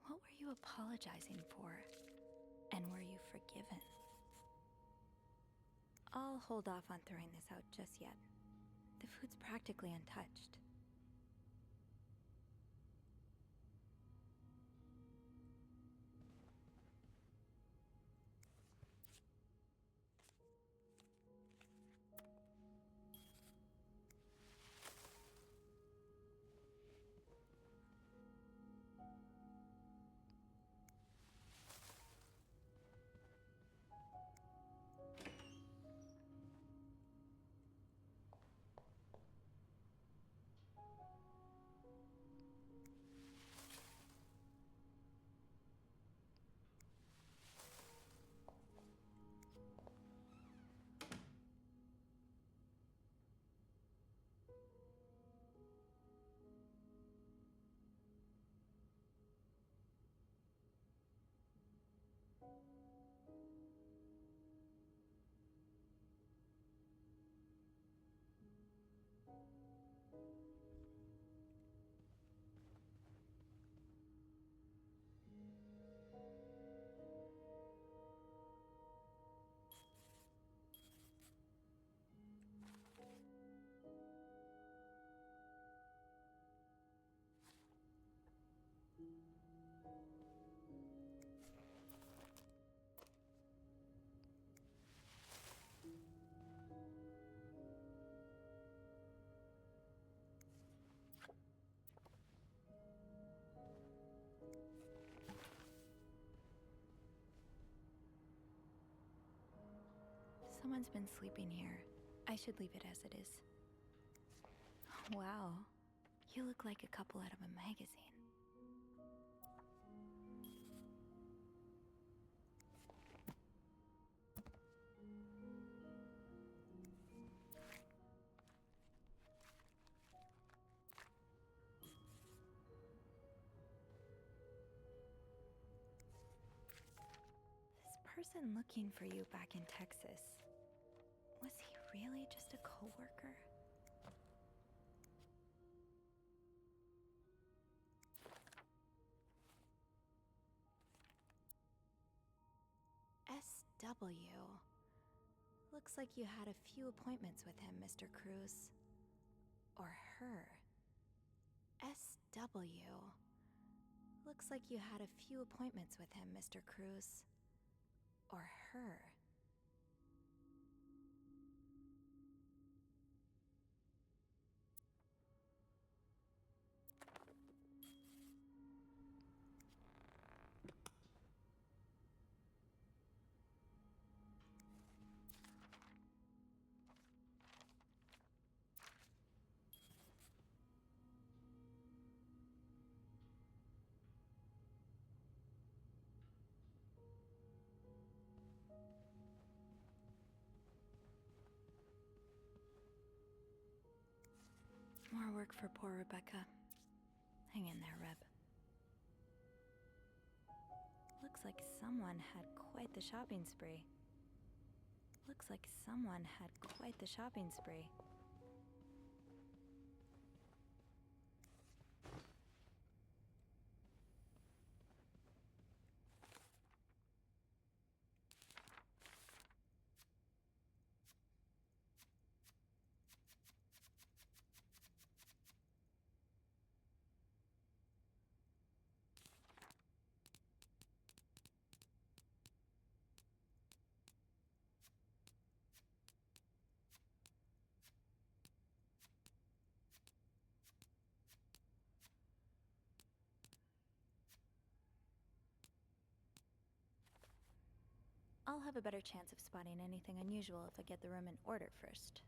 What were you apologizing for? And were you forgiven? I'll hold off on throwing this out just yet. The food's practically untouched. Someone's been sleeping here. I should leave it as it is. Wow, you look like a couple out of a magazine. This person looking for you back in Texas, was he really just a coworker? SW. Looks like you had a few appointments with him, Mr. Cruz. Or her. SW. Looks like you had a few appointments with him, Mr. Cruz. Or her. More work for poor Rebecca. Hang in there, Reb. Looks like someone had quite the shopping spree. Looks like someone had quite the shopping spree. I'll have a better chance of spotting anything unusual if I get the room in order first.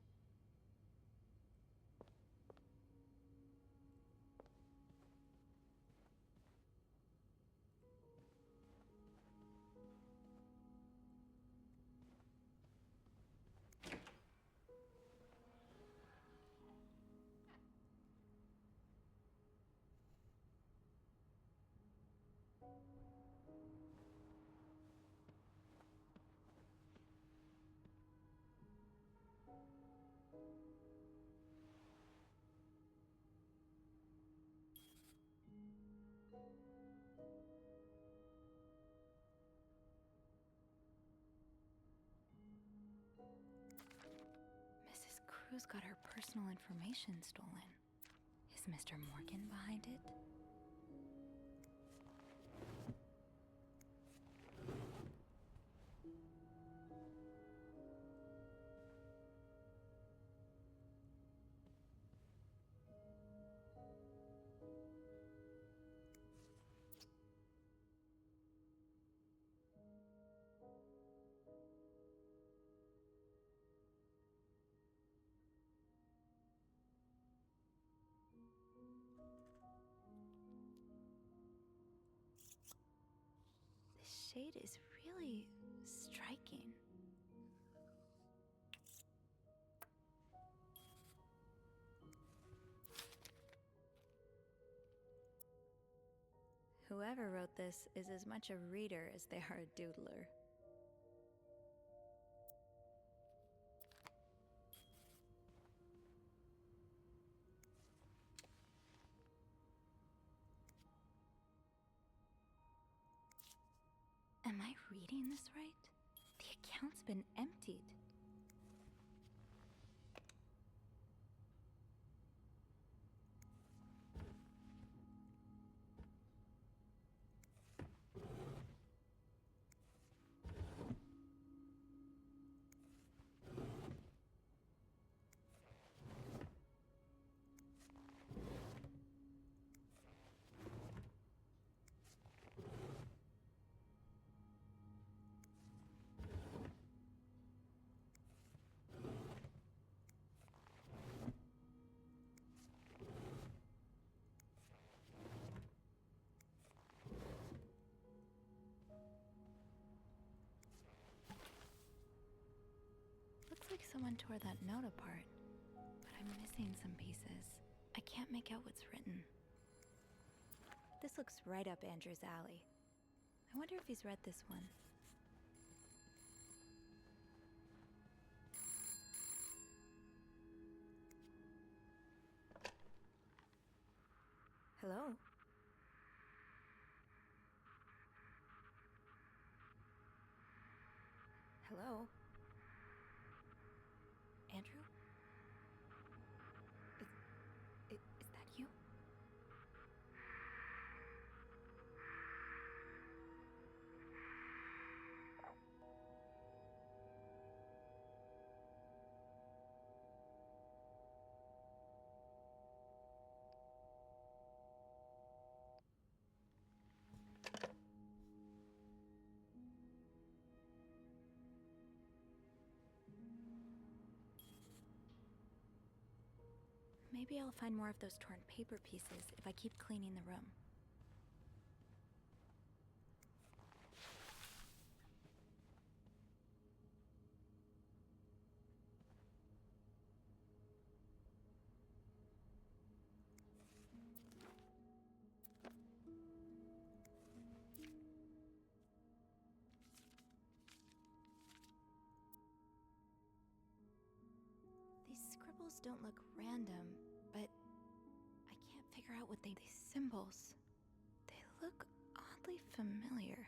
who's got her personal information stolen. Is Mr. Morgan behind it? The shade is really striking. Whoever wrote this is as much a reader as they are a doodler. Am I reading this right? The account's been emptied. Looks like someone tore that note apart, but I'm missing some pieces. I can't make out what's written. This looks right up Andrew's alley. I wonder if he's read this one. Hello? Hello? Andrew? Is that you? Maybe I'll find more of those torn paper pieces if I keep cleaning the room. These scribbles don't look random, but I can't figure out what these symbols. They look oddly familiar.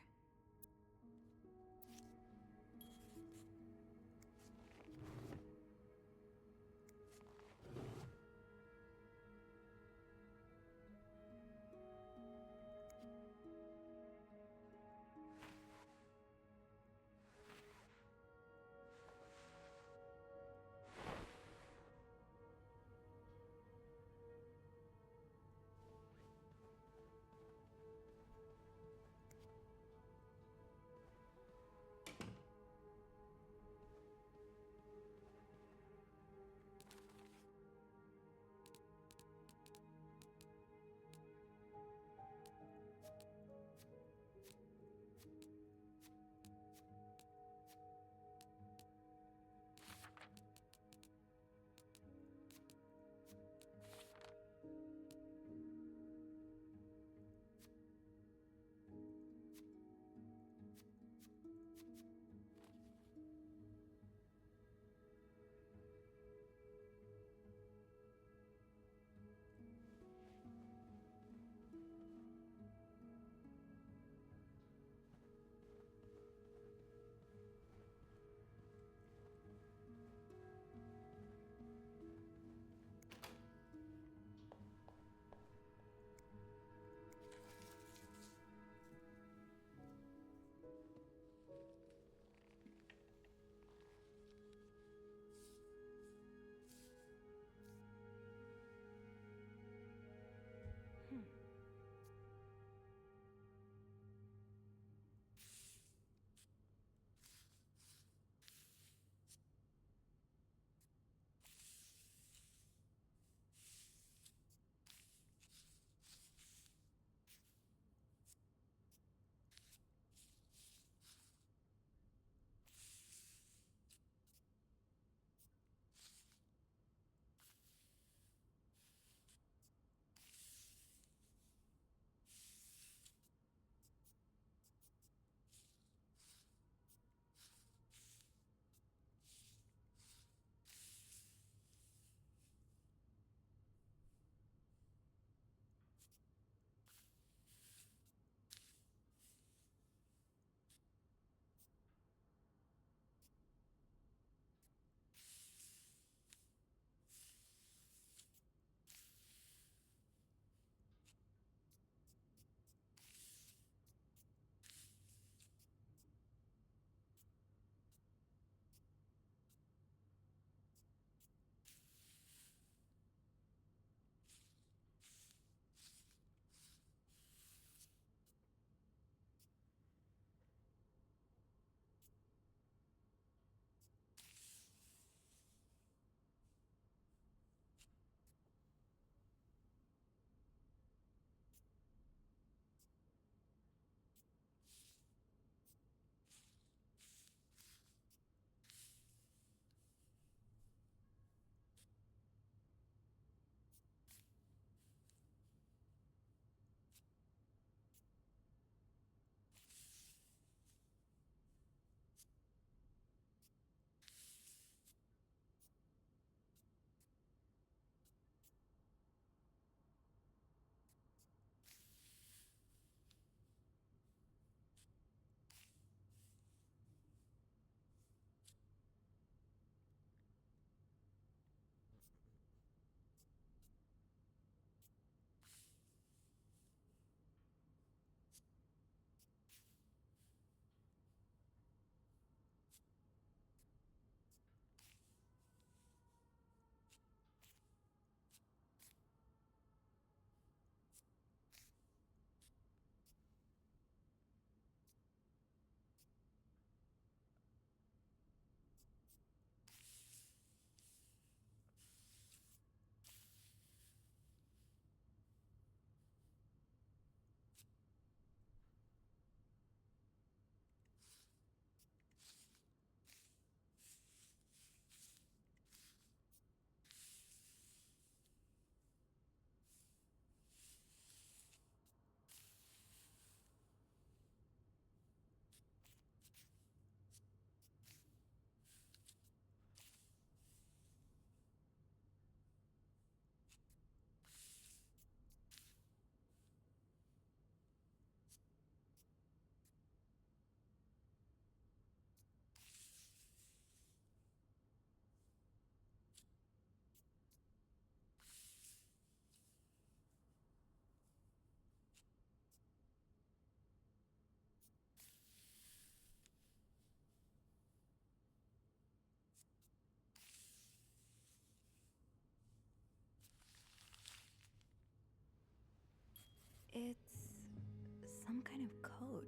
kind of code.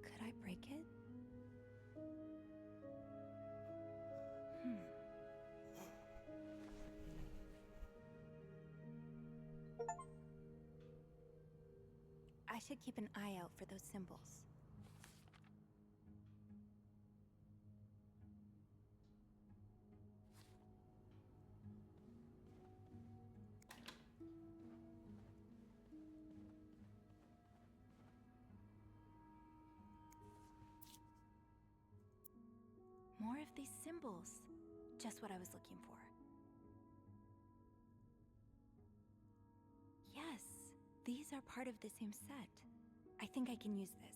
Could I break it? I should keep an eye out for those symbols. More of these symbols. Just what I was looking for. Yes, these are part of the same set. I think I can use this.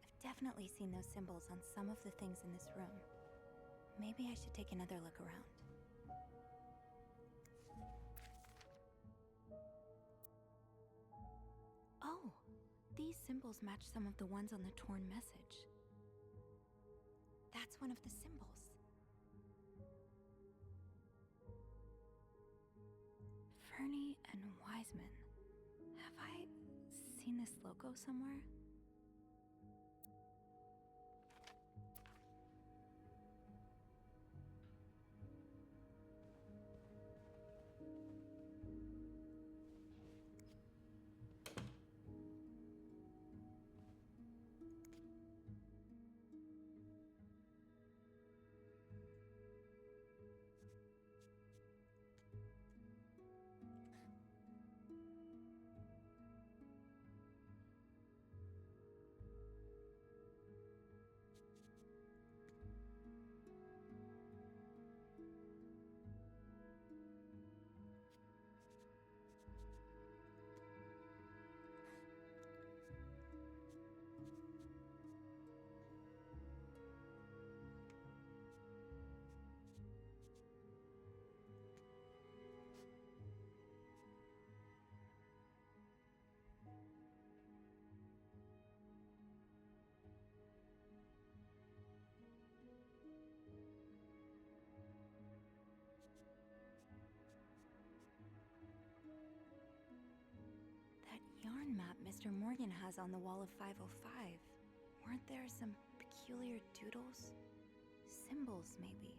I've definitely seen those symbols on some of the things in this room. Maybe I should take another look around. Oh, these symbols match some of the ones on the torn message. That's one of the symbols. Fernie and Wiseman. Have I seen this logo somewhere? That yarn map Mr. Morgan has on the wall of 505. Weren't there some peculiar doodles? Symbols, maybe.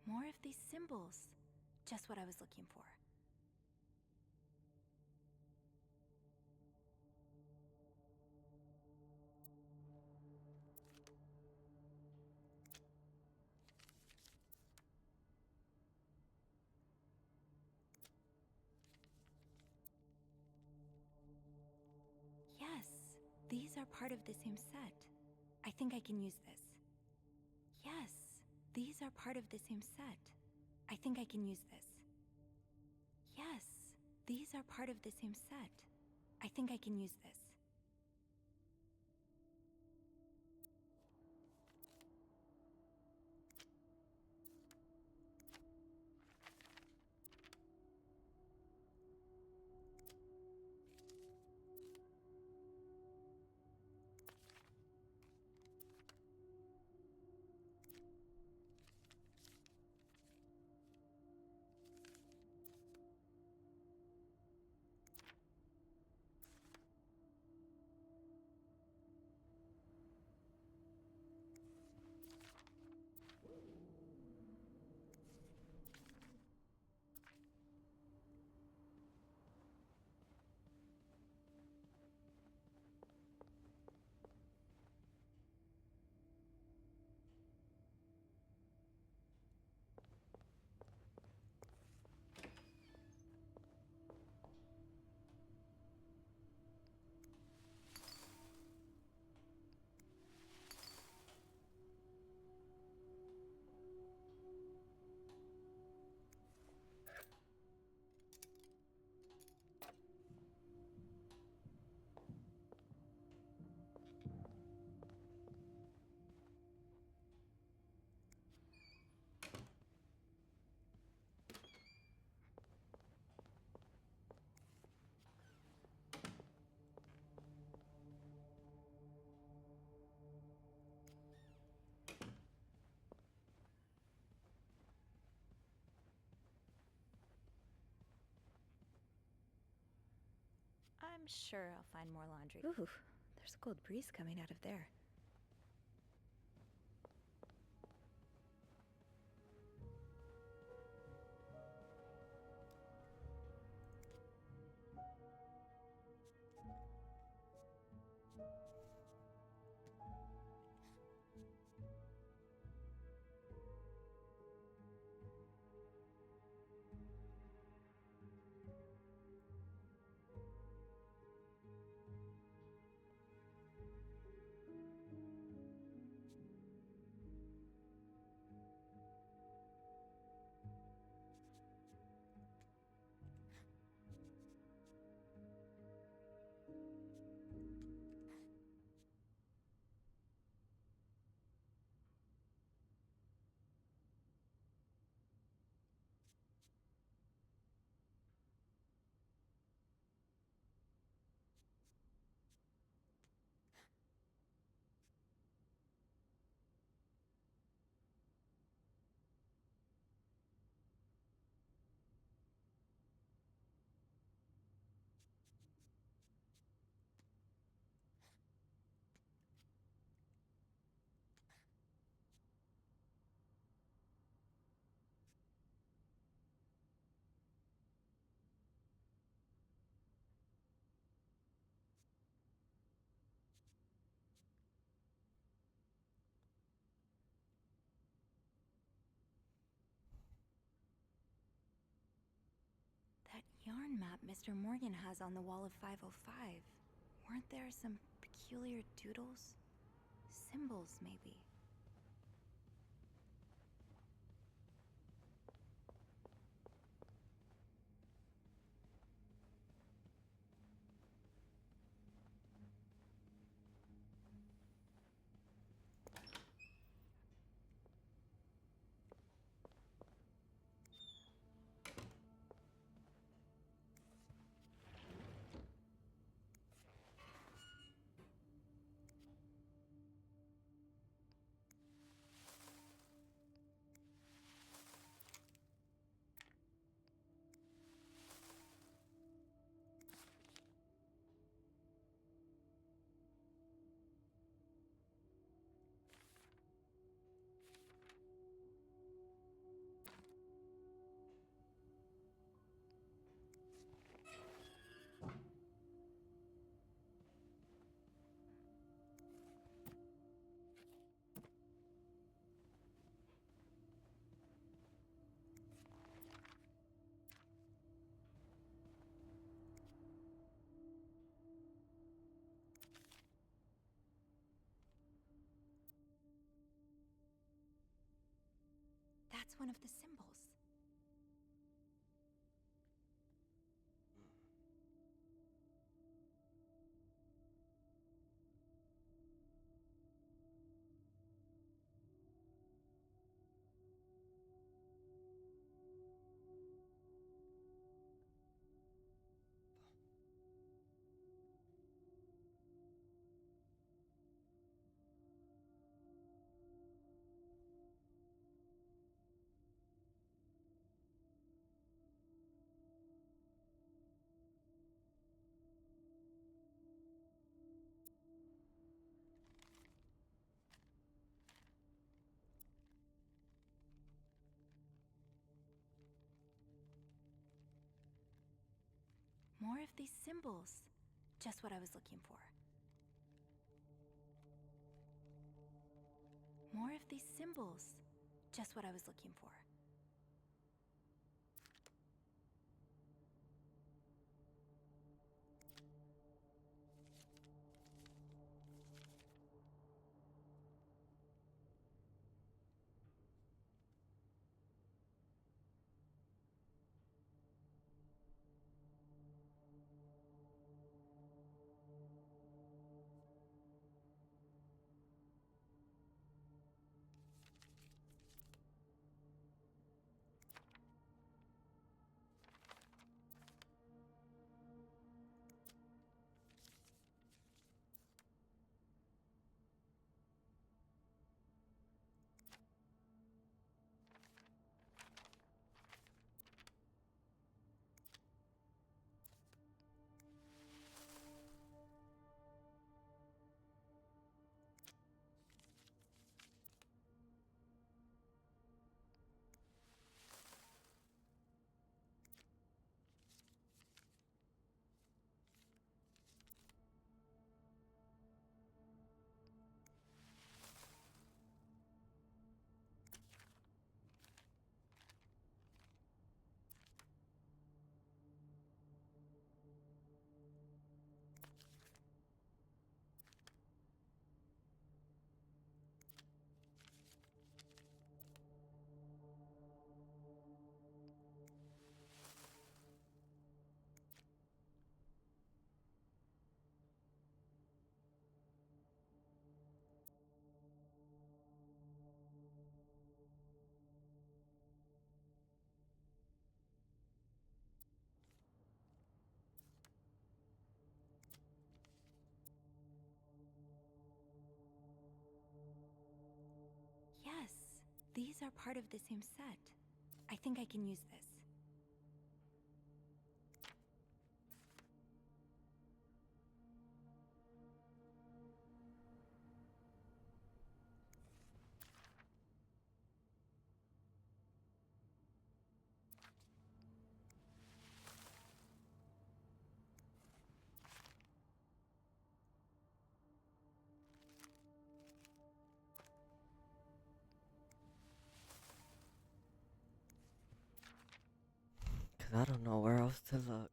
More of these symbols. Just what I was looking for. Yes, these are part of the same set. I think I can use this. Yes, these are part of the same set. I think I can use this. Yes, these are part of the same set. I think I can use this. I'm sure I'll find more laundry. Ooh, there's a cold breeze coming out of there. That yarn map Mr. Morgan has on the wall of 505. Weren't there some peculiar doodles? Symbols, maybe. That's one of the symbols. More of these symbols. Just what I was looking for. More of these symbols. Just what I was looking for. These are part of the same set. I think I can use this. Cause I don't know where else to look.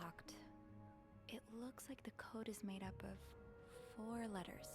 Locked. It looks like the code is made up of 4 letters.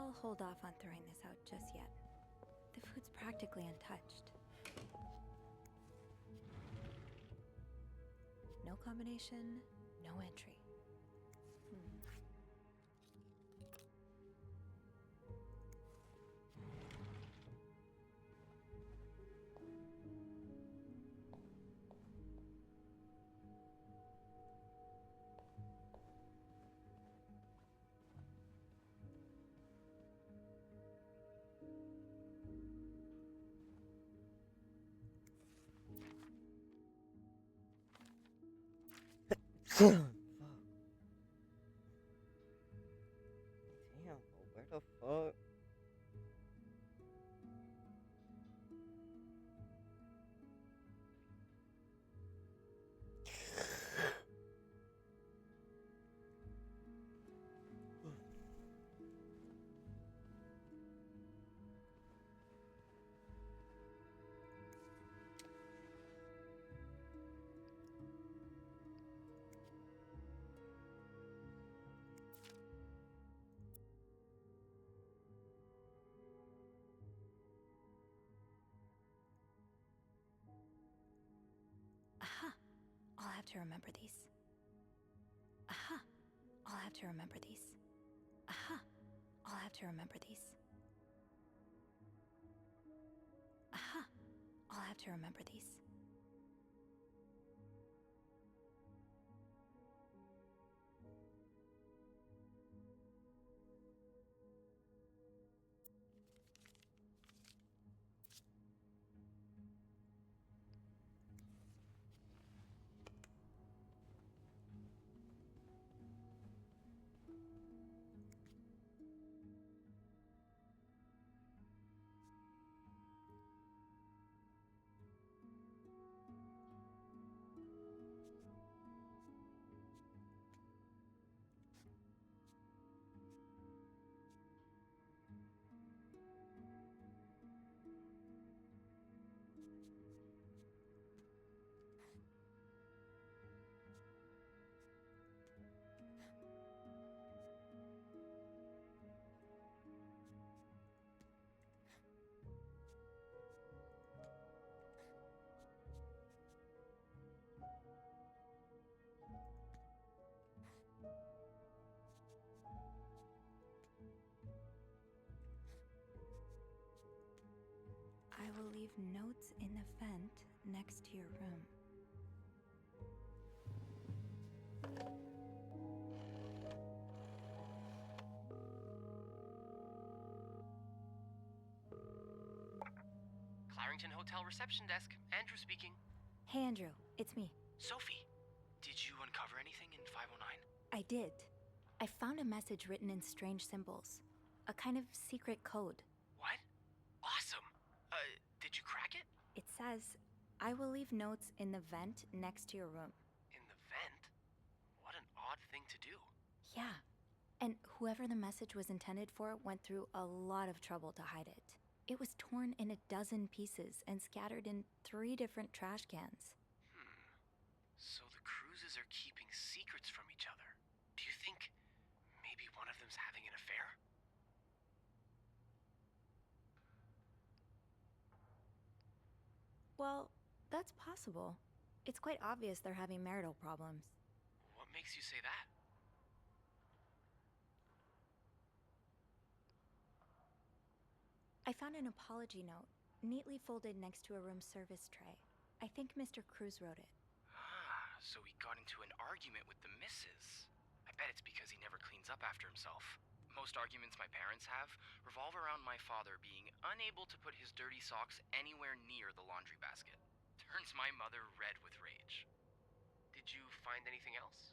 I'll hold off on throwing this out just yet. The food's practically untouched. No combination, no entry. Fuck. Damn, where the fuck? Aha! I'll have to remember these. Aha! I'll have to remember these. Aha! I'll have to remember these. Aha! I'll have to remember these. I will leave notes in the vent next to your room. Clarington Hotel reception desk. Andrew speaking. Hey Andrew, it's me. Sophie, did you uncover anything in 509? I did. I found a message written in strange symbols. A kind of secret code. What? Awesome! Did you crack it? It says, I will leave notes in the vent next to your room. In the vent? What an odd thing to do. Yeah. And whoever the message was intended for went through a lot of trouble to hide it. It was torn in a dozen pieces and scattered in 3 different trash cans. So the Cruzes are keeping secrets from each other. Do you think maybe one of them's having an affair? Well, that's possible. It's quite obvious they're having marital problems. What makes you say that? I found an apology note, neatly folded next to a room service tray. I think Mr. Cruz wrote it. Ah, so he got into an argument with the missus. I bet it's because he never cleans up after himself. Most arguments my parents have revolve around my father being unable to put his dirty socks anywhere near the laundry basket. Turns my mother red with rage. Did you find anything else?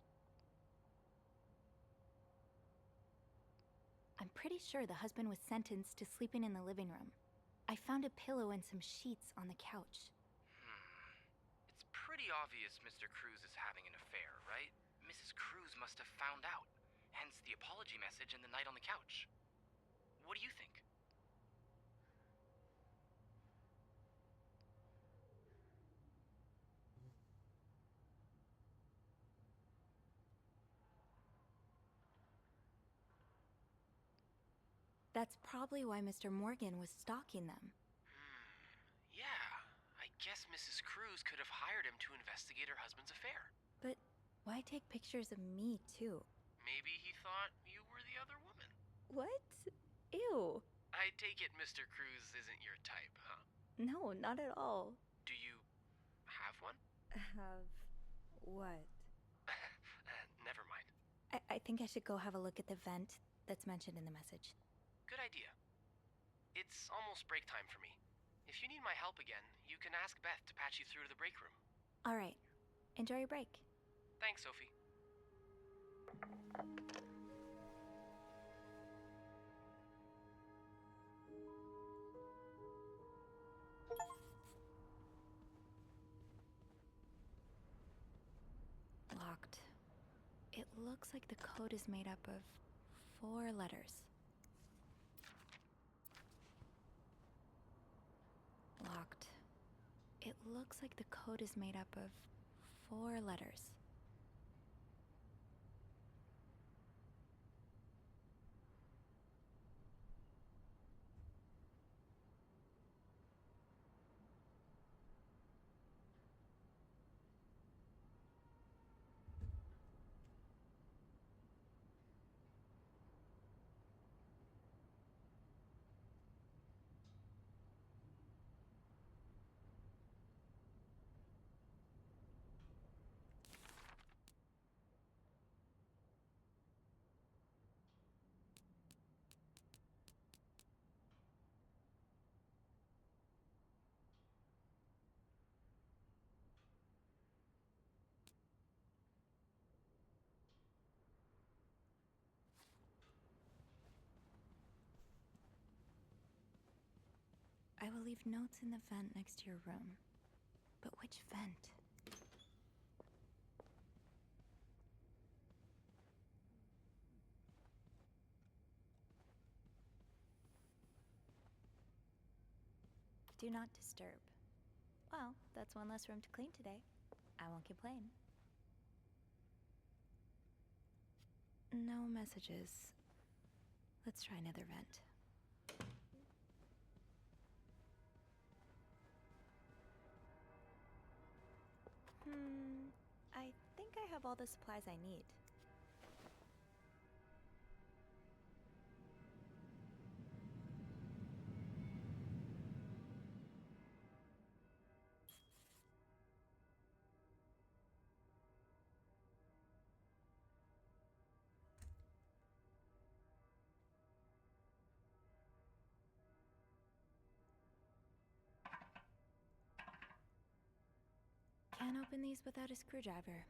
I'm pretty sure the husband was sentenced to sleeping in the living room. I found a pillow and some sheets on the couch. It's pretty obvious Mr. Cruz is having an affair, right? Mrs. Cruz must have found out. Hence the apology message and the night on the couch. What do you think? That's probably why Mr. Morgan was stalking them. Yeah, I guess Mrs. Cruz could have hired him to investigate her husband's affair. But why take pictures of me, too? Maybe he thought you were the other woman. What? Ew. I take it Mr. Cruz isn't your type, huh? No, not at all. Do you have one? Have what? Never mind. I think I should go have a look at the vent that's mentioned in the message. Good idea. It's almost break time for me. If you need my help again, you can ask Beth to patch you through to the break room. All right. Enjoy your break. Thanks, Sophie. Locked. It looks like the code is made up of 4 letters. Locked. It looks like the code is made up of 4 letters. I will leave notes in the vent next to your room. But which vent? Do not disturb. Well, that's one less room to clean today. I won't complain. No messages. Let's try another vent. I think I have all the supplies I need. Can't open these without a screwdriver.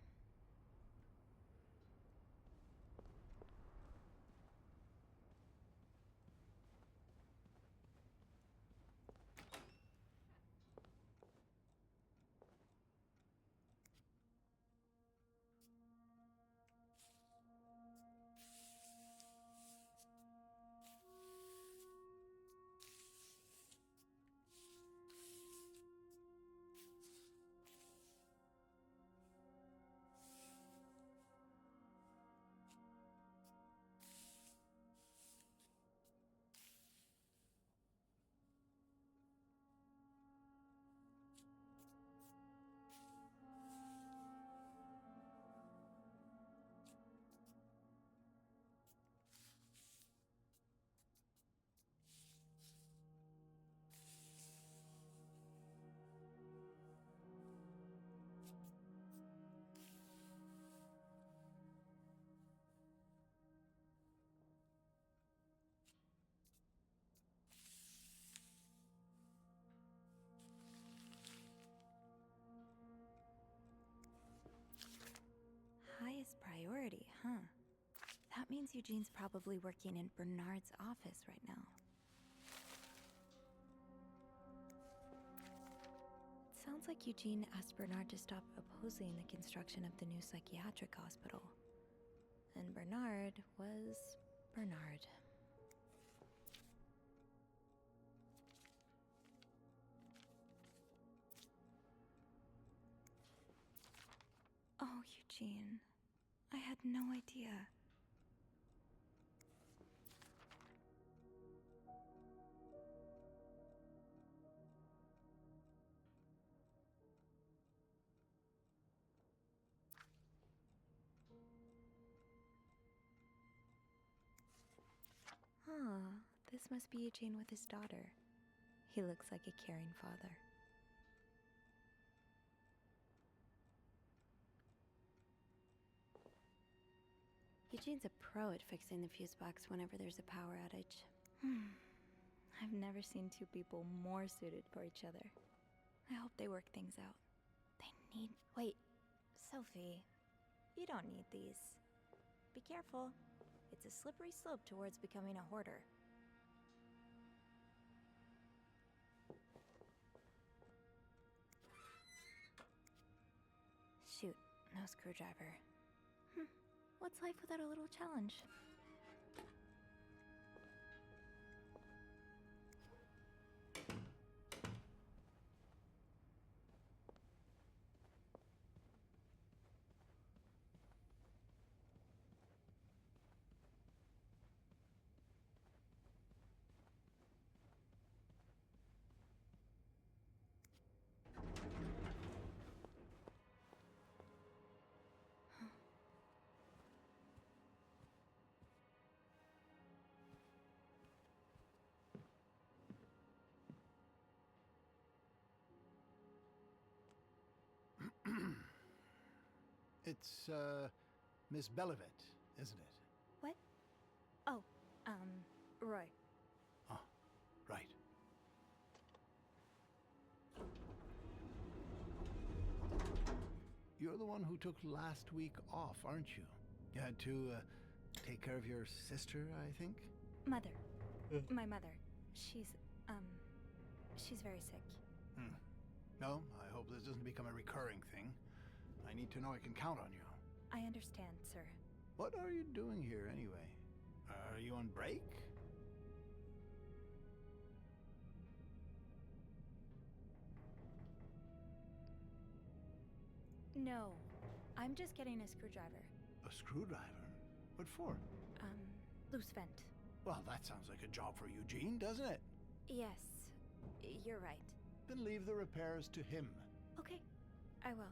Highest priority, huh? That means Eugene's probably working in Bernard's office right now. It sounds like Eugene asked Bernard to stop opposing the construction of the new psychiatric hospital. And Bernard was Bernard. Oh, Eugene. I had no idea. Huh. This must be Eugene with his daughter. He looks like a caring father. Eugene's a pro at fixing the fuse box whenever there's a power outage. I've never seen two people more suited for each other. I hope they work things out. They need. Wait, Sophie. You don't need these. Be careful. It's a slippery slope towards becoming a hoarder. Shoot, no screwdriver. What's life without a little challenge? It's, Miss Belivet, isn't it? What? Oh, Roy. Oh, right. You're the one who took last week off, aren't you? You had to, take care of your sister, I think? Mother. My mother. She's very sick. No, I hope this doesn't become a recurring thing. I need to know I can count on you. I understand, sir. What are you doing here, anyway? Are you on break? No, I'm just getting a screwdriver. A screwdriver? What for? Loose vent. Well, that sounds like a job for Eugene, doesn't it? Yes, you're right. Then leave the repairs to him. Okay, I will.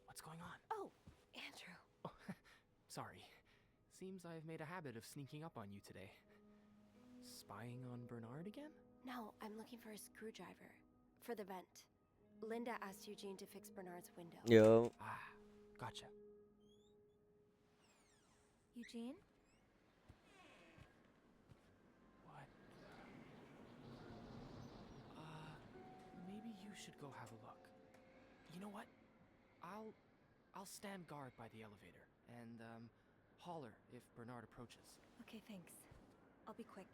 What's going on? Oh, Andrew. Oh, sorry. Seems I've made a habit of sneaking up on you today. Spying on Bernard again? No, I'm looking for a screwdriver. For the vent. Linda asked Eugene to fix Bernard's window. Yo. Ah, gotcha. Eugene? What? Maybe you should go have a look. You know what? I'll stand guard by the elevator and, holler if Bernard approaches. Okay, thanks. I'll be quick.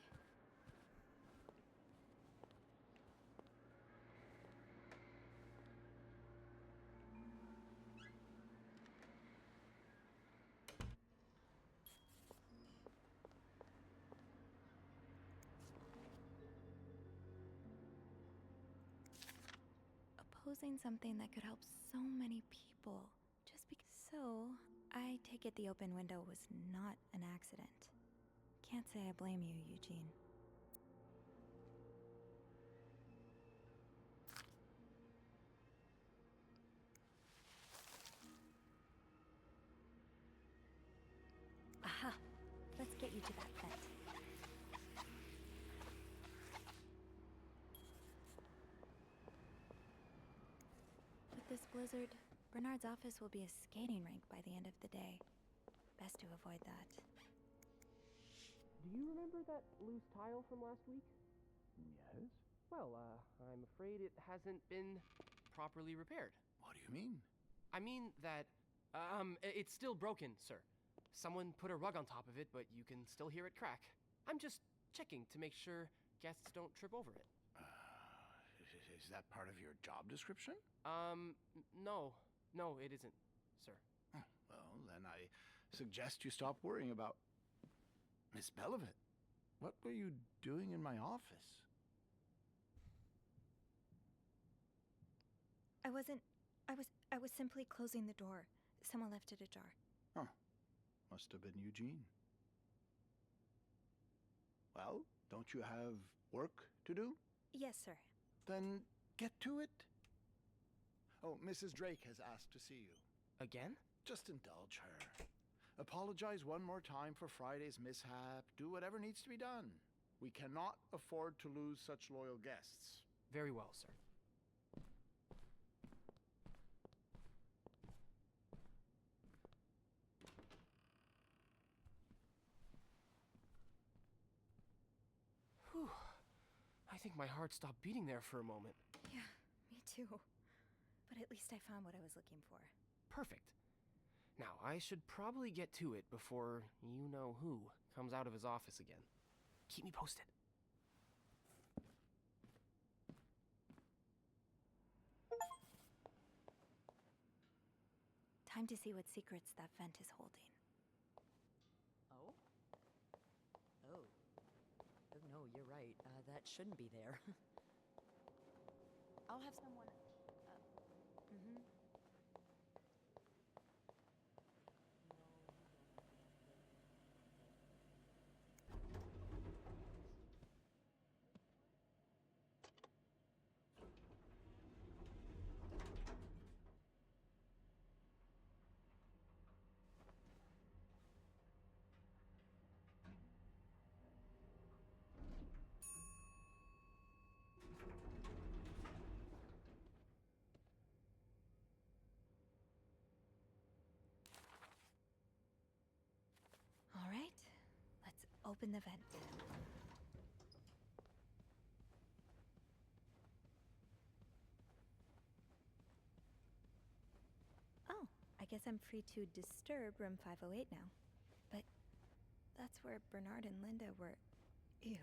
Opposing something that could help so many people. Just because. So, I take it the open window was not an accident. Can't say I blame you, Eugene. Aha! Let's get you to that vent. With this blizzard, Bernard's office will be a skating rink by the end of the day. Best to avoid that. Do you remember that loose tile from last week? Yes? Well, I'm afraid it hasn't been Properly repaired. What do you mean? I mean that, it's still broken, sir. Someone put a rug on top of it, but you can still hear it crack. I'm just checking to make sure guests don't trip over it. Is that part of your job description? No. No, it isn't, sir. Well, then I suggest you stop worrying about Miss Belivet. What were you doing in my office? I was simply closing the door. Someone left it ajar. Huh. Must have been Eugene. Well, don't you have work to do? Yes, sir. Then get to it. Oh, Mrs. Drake has asked to see you. Again? Just indulge her. Apologize one more time for Friday's mishap. Do whatever needs to be done. We cannot afford to lose such loyal guests. Very well, sir. Whew. I think my heart stopped beating there for a moment. Yeah, me too. But at least I found what I was looking for. Perfect. Now, I should probably get to it before you-know-who comes out of his office again. Keep me posted. Time to see what secrets that vent is holding. Oh? Oh. Oh, no, you're right. That shouldn't be there. I'll have someone... mm-hmm. All right, let's open the vent. Oh, I guess I'm free to disturb room 508 now. But that's where Bernard and Linda were. Ew.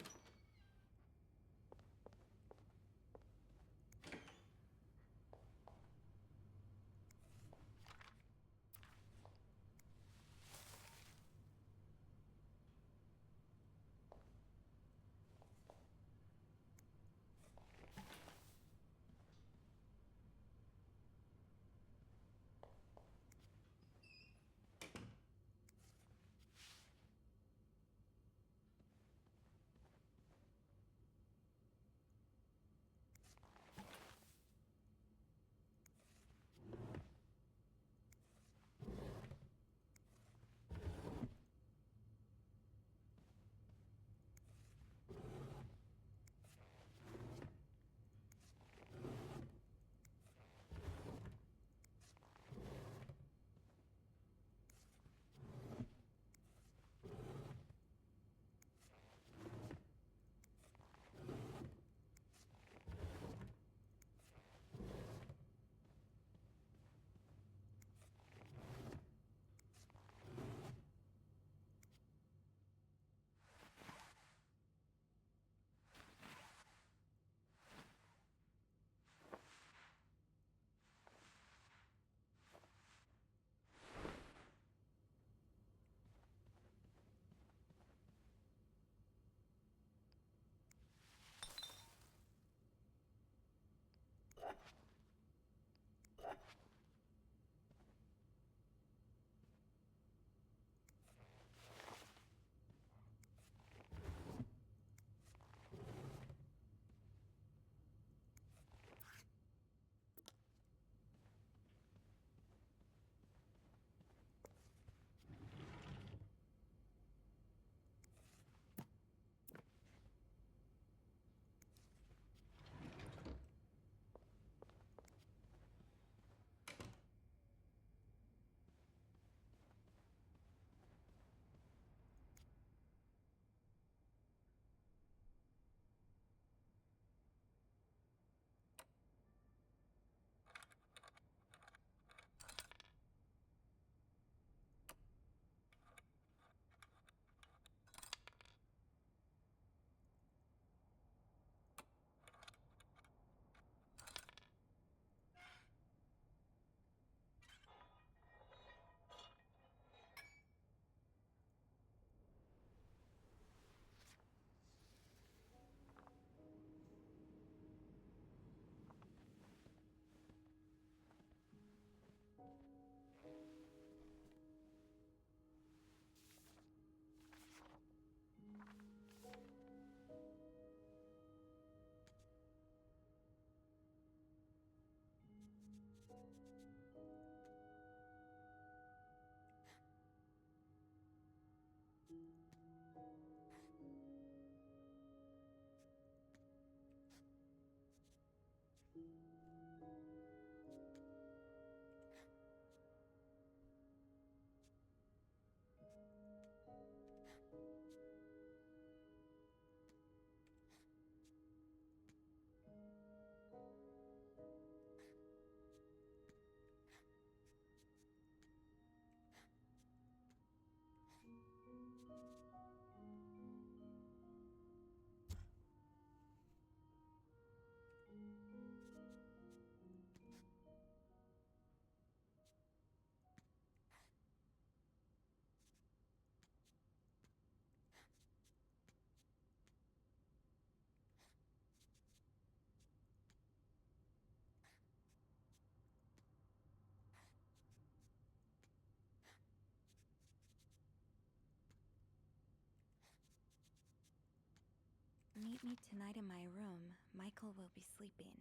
Meet me tonight in my room. Michael will be sleeping.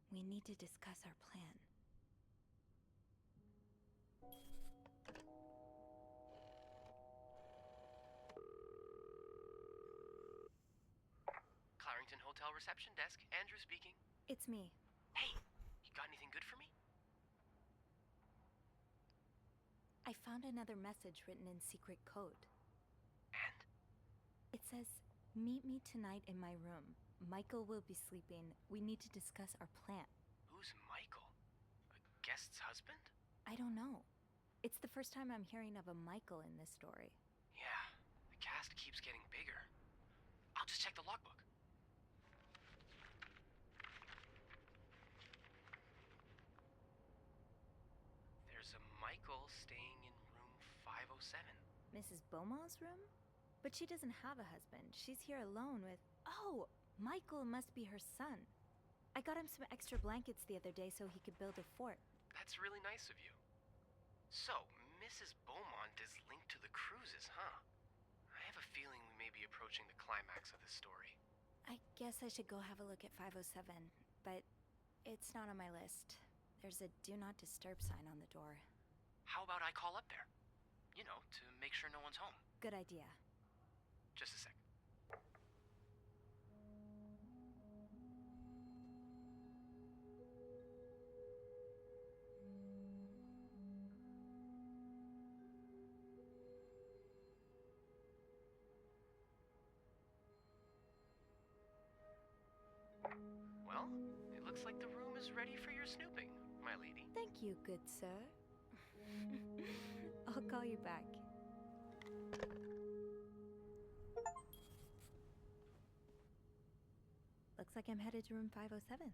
We need to discuss our plan. Clarington Hotel reception desk. Andrew speaking. It's me. Hey, you got anything good for me? I found another message written in secret code. And? It says, meet me tonight in my room. Michael will be sleeping. We need to discuss our plan. Who's Michael? A guest's husband? I don't know. It's the first time I'm hearing of a Michael in this story. Yeah, the cast keeps getting bigger. I'll just check the logbook. There's a Michael staying in room 507. Mrs. Beaumont's room? But she doesn't have a husband. She's here alone with... Oh! Michael must be her son. I got him some extra blankets the other day so he could build a fort. That's really nice of you. So, Mrs. Beaumont is linked to the cruises, huh? I have a feeling we may be approaching the climax of this story. I guess I should go have a look at 507, but it's not on my list. There's a do not disturb sign on the door. How about I call up there? You know, to make sure no one's home. Good idea. Just a sec. Well, it looks like the room is ready for your snooping, my lady. Thank you, good sir. I'll call you back. Looks like I'm headed to room 507.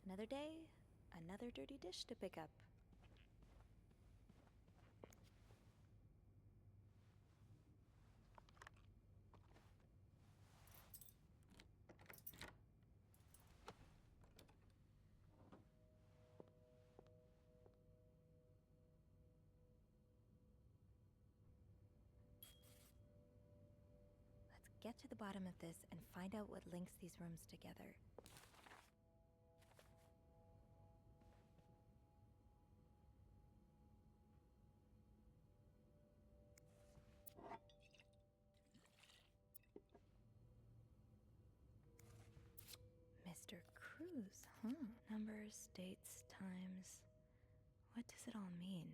Another day, another dirty dish to pick up. Let's get to the bottom of this and find out what links these rooms together. Mr. Cruz, huh? Numbers, dates, times. What does it all mean?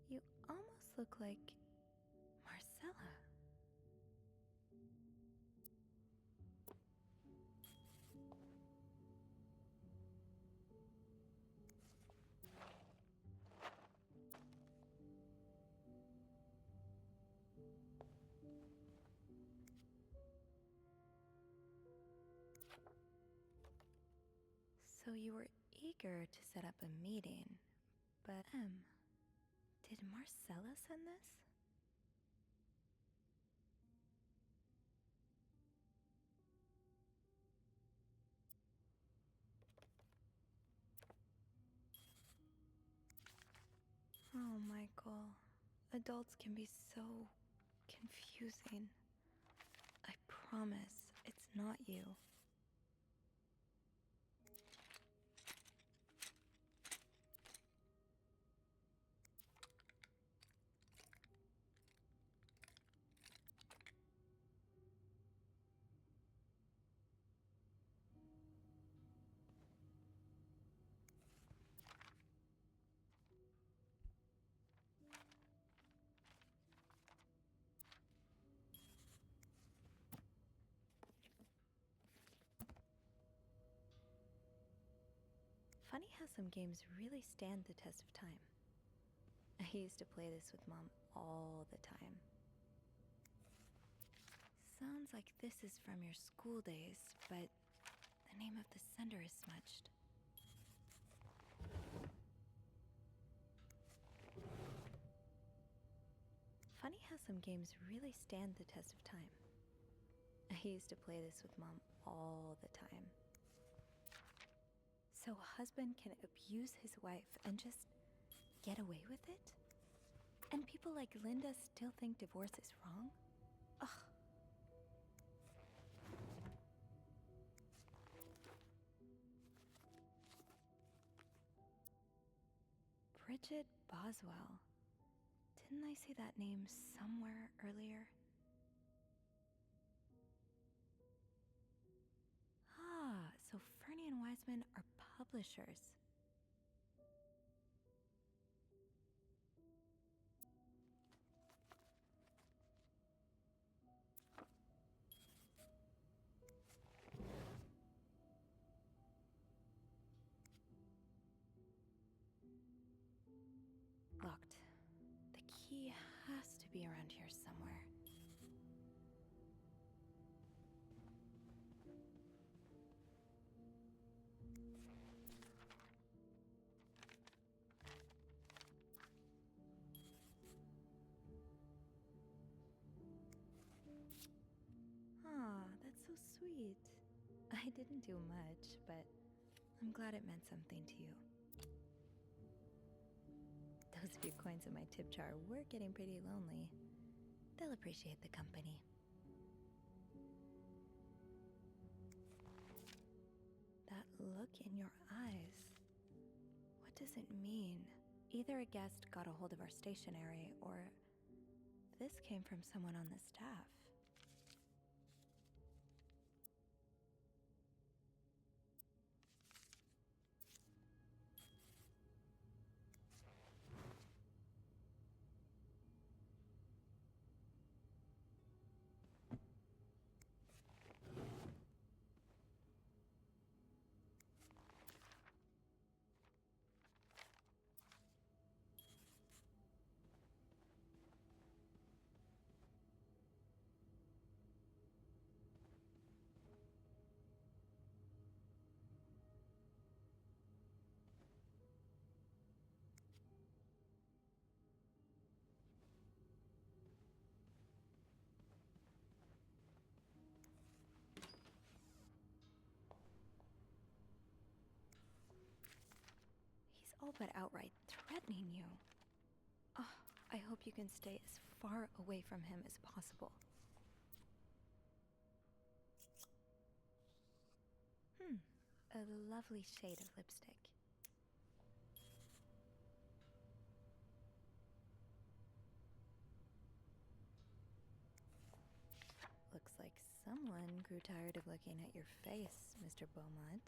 You almost look like Marcella. So you were eager to set up a meeting, but did Marcella send this? Oh, Michael. Adults can be so confusing. I promise it's not you. Funny how some games really stand the test of time. I used to play this with Mom all the time. Sounds like this is from your school days, but the name of the sender is smudged. Funny how some games really stand the test of time. I used to play this with Mom all the time. So a husband can abuse his wife and just get away with it? And people like Linda still think divorce is wrong? Ugh. Bridget Boswell. Didn't I see that name somewhere earlier? Ah, so Fernie and Wiseman are publishers. Locked. The key has to be around here somewhere. Ah, that's so sweet. I didn't do much, but I'm glad it meant something to you. Those few coins in my tip jar were getting pretty lonely. They'll appreciate the company. That look in your eyes. What does it mean? Either a guest got a hold of our stationery, or this came from someone on the staff. He's all but outright threatening you. Oh, I hope you can stay as far away from him as possible. A lovely shade of lipstick. Looks like someone grew tired of looking at your face, Mr. Beaumont.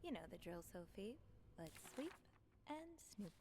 You know the drill, Sophie. Let's sweep and snoop.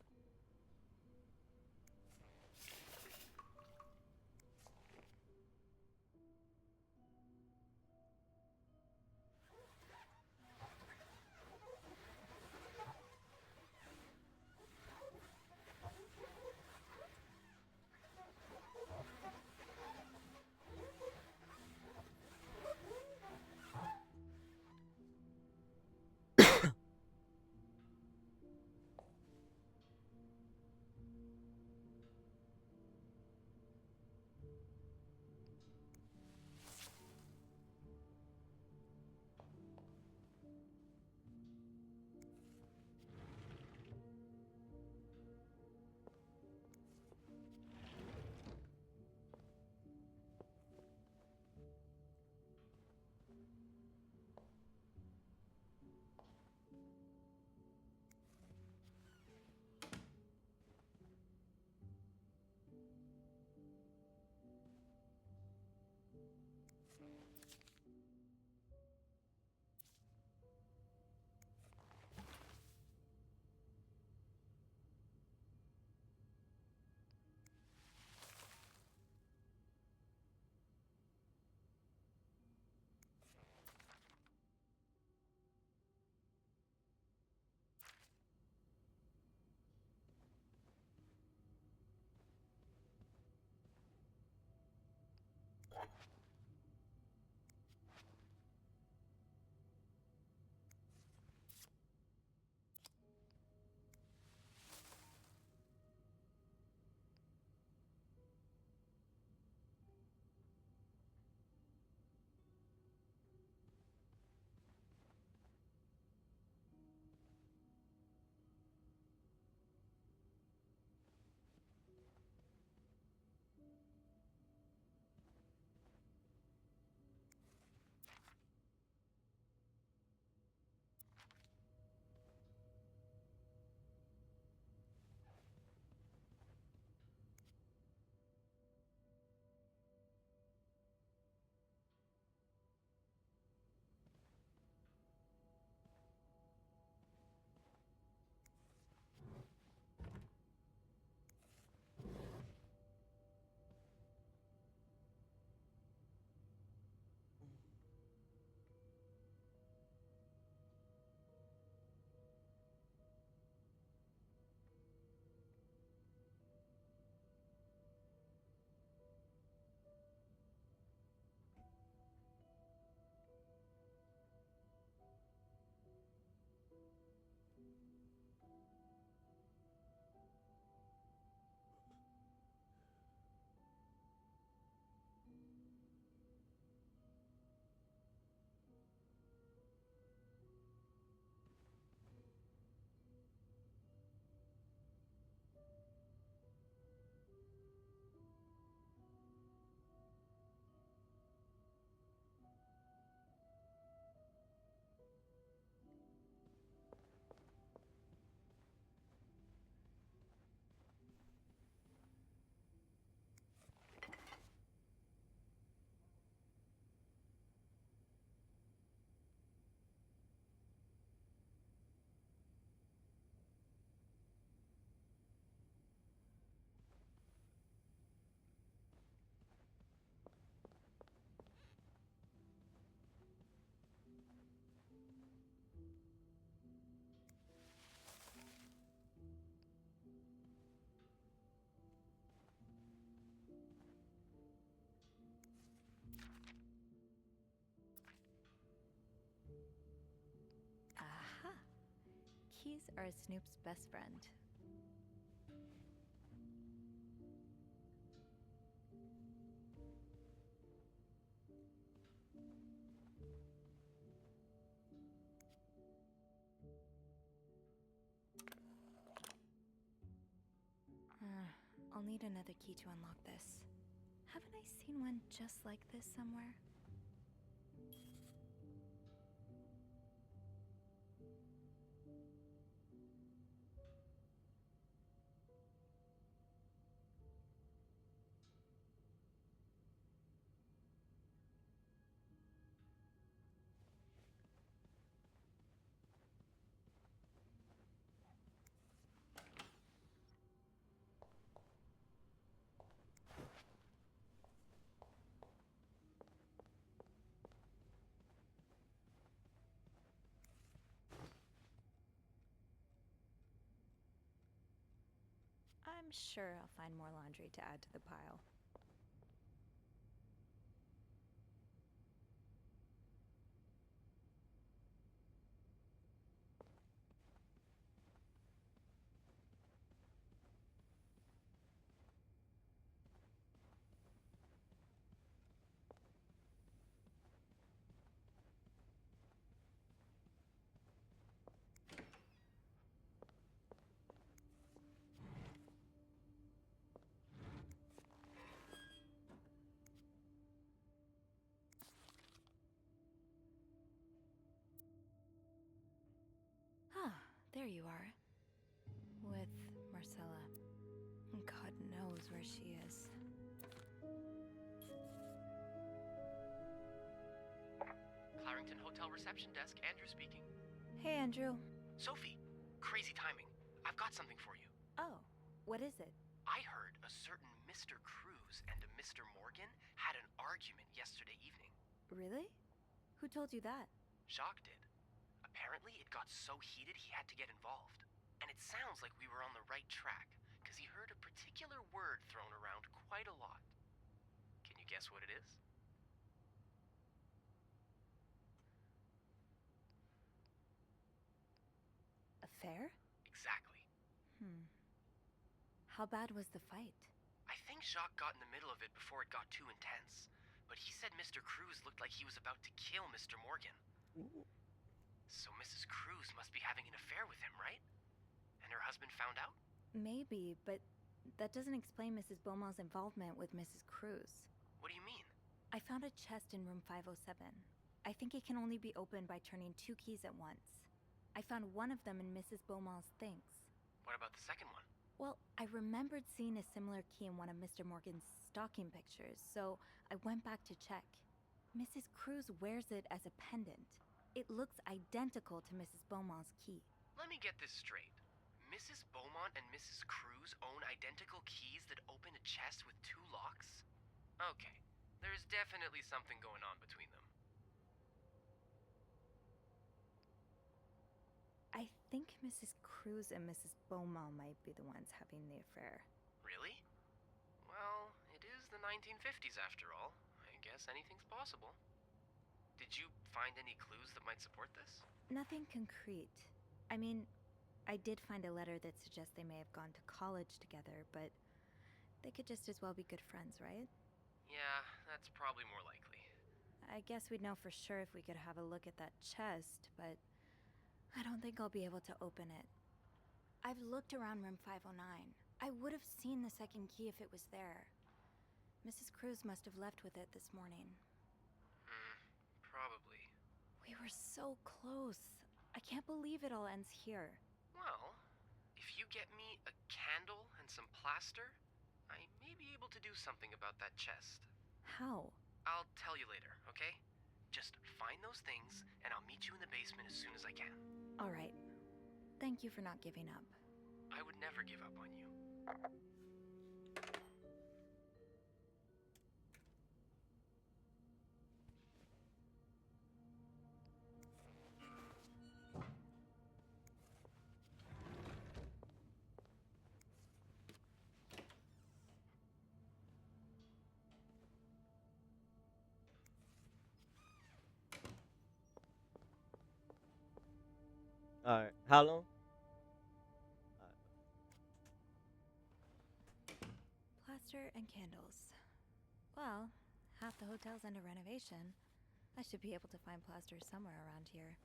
Aha! Keys are Snoop's best friend. I'll need another key to unlock this. Haven't I seen one just like this somewhere? sure I'll find more laundry to add to the pile. Ah, there you are. With Marcella. God knows where she is. Clarington Hotel reception desk, Andrew speaking. Hey, Andrew. Sophie, crazy timing. I've got something for you. Oh, what is it? I heard a certain Mr. Cruz and a Mr. Morgan had an argument yesterday evening. Really? Who told you that? Jacques did. Apparently, it got so heated he had to get involved. And it sounds like we were on the right track, because he heard a particular word thrown around quite a lot. Can you guess what it is? Affair? Exactly. How bad was the fight? I think Jacques got in the middle of it before it got too intense. But he said Mr. Cruz looked like he was about to kill Mr. Morgan. So Mrs. Cruz must be having an affair with him, right? And her husband found out? Maybe, but that doesn't explain Mrs. Beaumont's involvement with Mrs. Cruz. What do you mean? I found a chest in room 507. I think it can only be opened by turning 2 keys at once. I found one of them in Mrs. Beaumont's things. What about the second one? Well, I remembered seeing a similar key in one of Mr. Morgan's stocking pictures, so I went back to check. Mrs. Cruz wears it as a pendant. It looks identical to Mrs. Beaumont's key. Let me get this straight. Mrs. Beaumont and Mrs. Cruz own identical keys that open a chest with 2 locks? Okay, there's definitely something going on between them. I think Mrs. Cruz and Mrs. Beaumont might be the ones having the affair. Really? Well, it is the 1950s after all. I guess anything's possible. Did you find any clues that might support this? Nothing concrete. I mean, I did find a letter that suggests they may have gone to college together, but they could just as well be good friends, right? Yeah, that's probably more likely. I guess we'd know for sure if we could have a look at that chest, but I don't think I'll be able to open it. I've looked around room 509. I would have seen the second key if it was there. Mrs. Cruz must have left with it this morning. Probably. We were so close. I can't believe it all ends here. Well, if you get me a candle and some plaster, I may be able to do something about that chest. How? I'll tell you later, okay? Just find those things, and I'll meet you in the basement as soon as I can. All right. Thank you for not giving up. I would never give up on you. Alright, how long? Plaster and candles. Well, half the hotel's under renovation. I should be able to find plaster somewhere around here.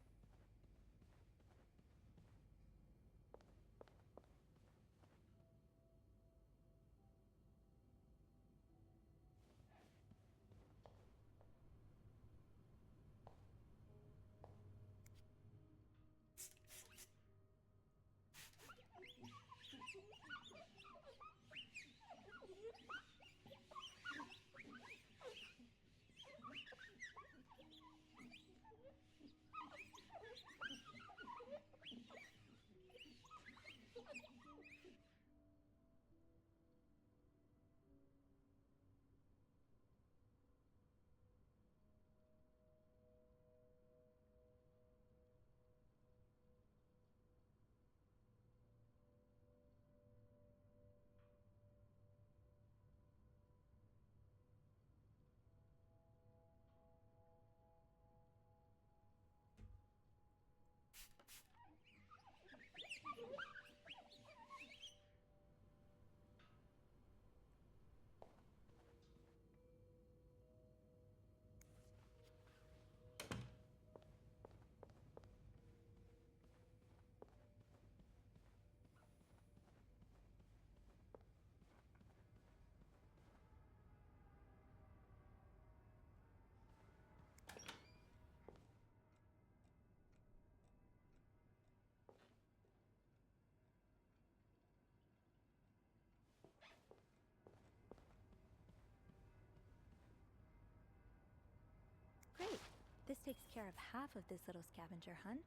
This takes care of half of this little scavenger hunt.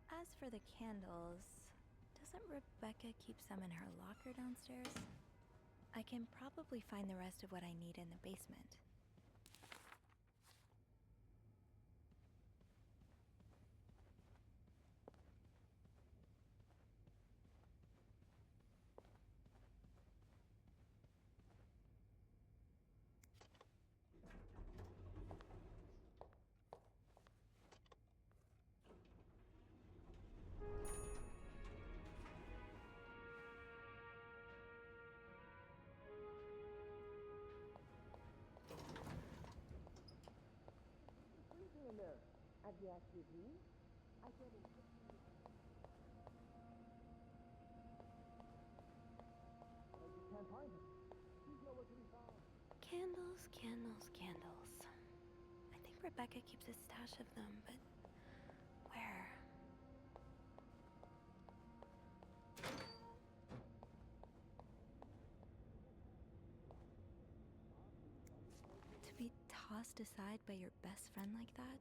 As for the candles, doesn't Rebecca keep some in her locker downstairs? I can probably find the rest of what I need in the basement. In there. Have you asked Eugene? I get it. I just can't find him. He's nowhere to be found. Candles, candles, candles. I think Rebecca keeps a stash of them, but where? To be tossed aside by your best friend like that?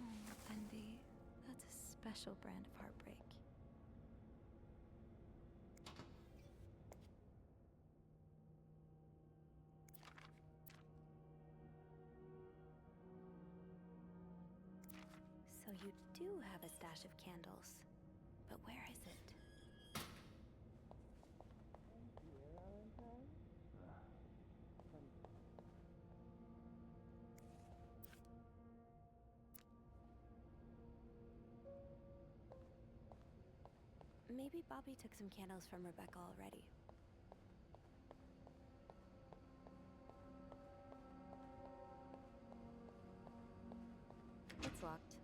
Oh, Envy, that's a special brand of heartbreak. So you do have a stash of candles, but where is it? Maybe Bobby took some candles from Rebecca already. It's locked.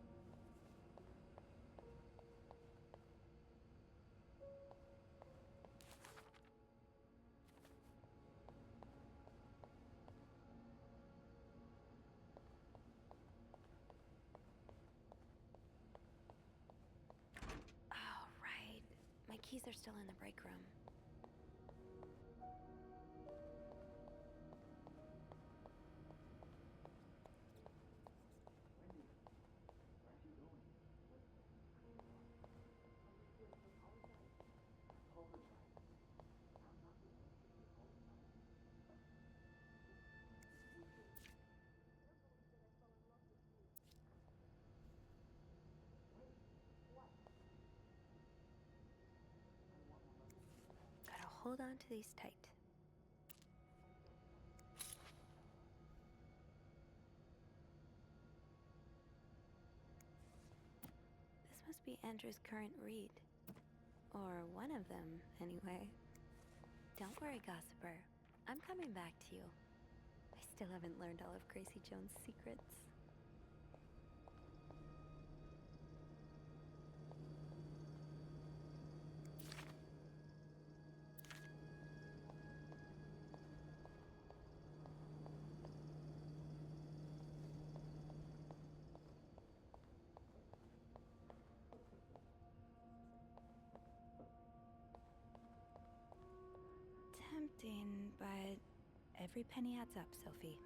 Oh, right. My keys are still in the break room. Gotta hold on to these tight. This must be Andrew's current read. Or one of them, anyway. Don't worry, Gossiper. I'm coming back to you. I still haven't learned all of Gracie Jones' secrets. Tempting, but every penny adds up, Sophie.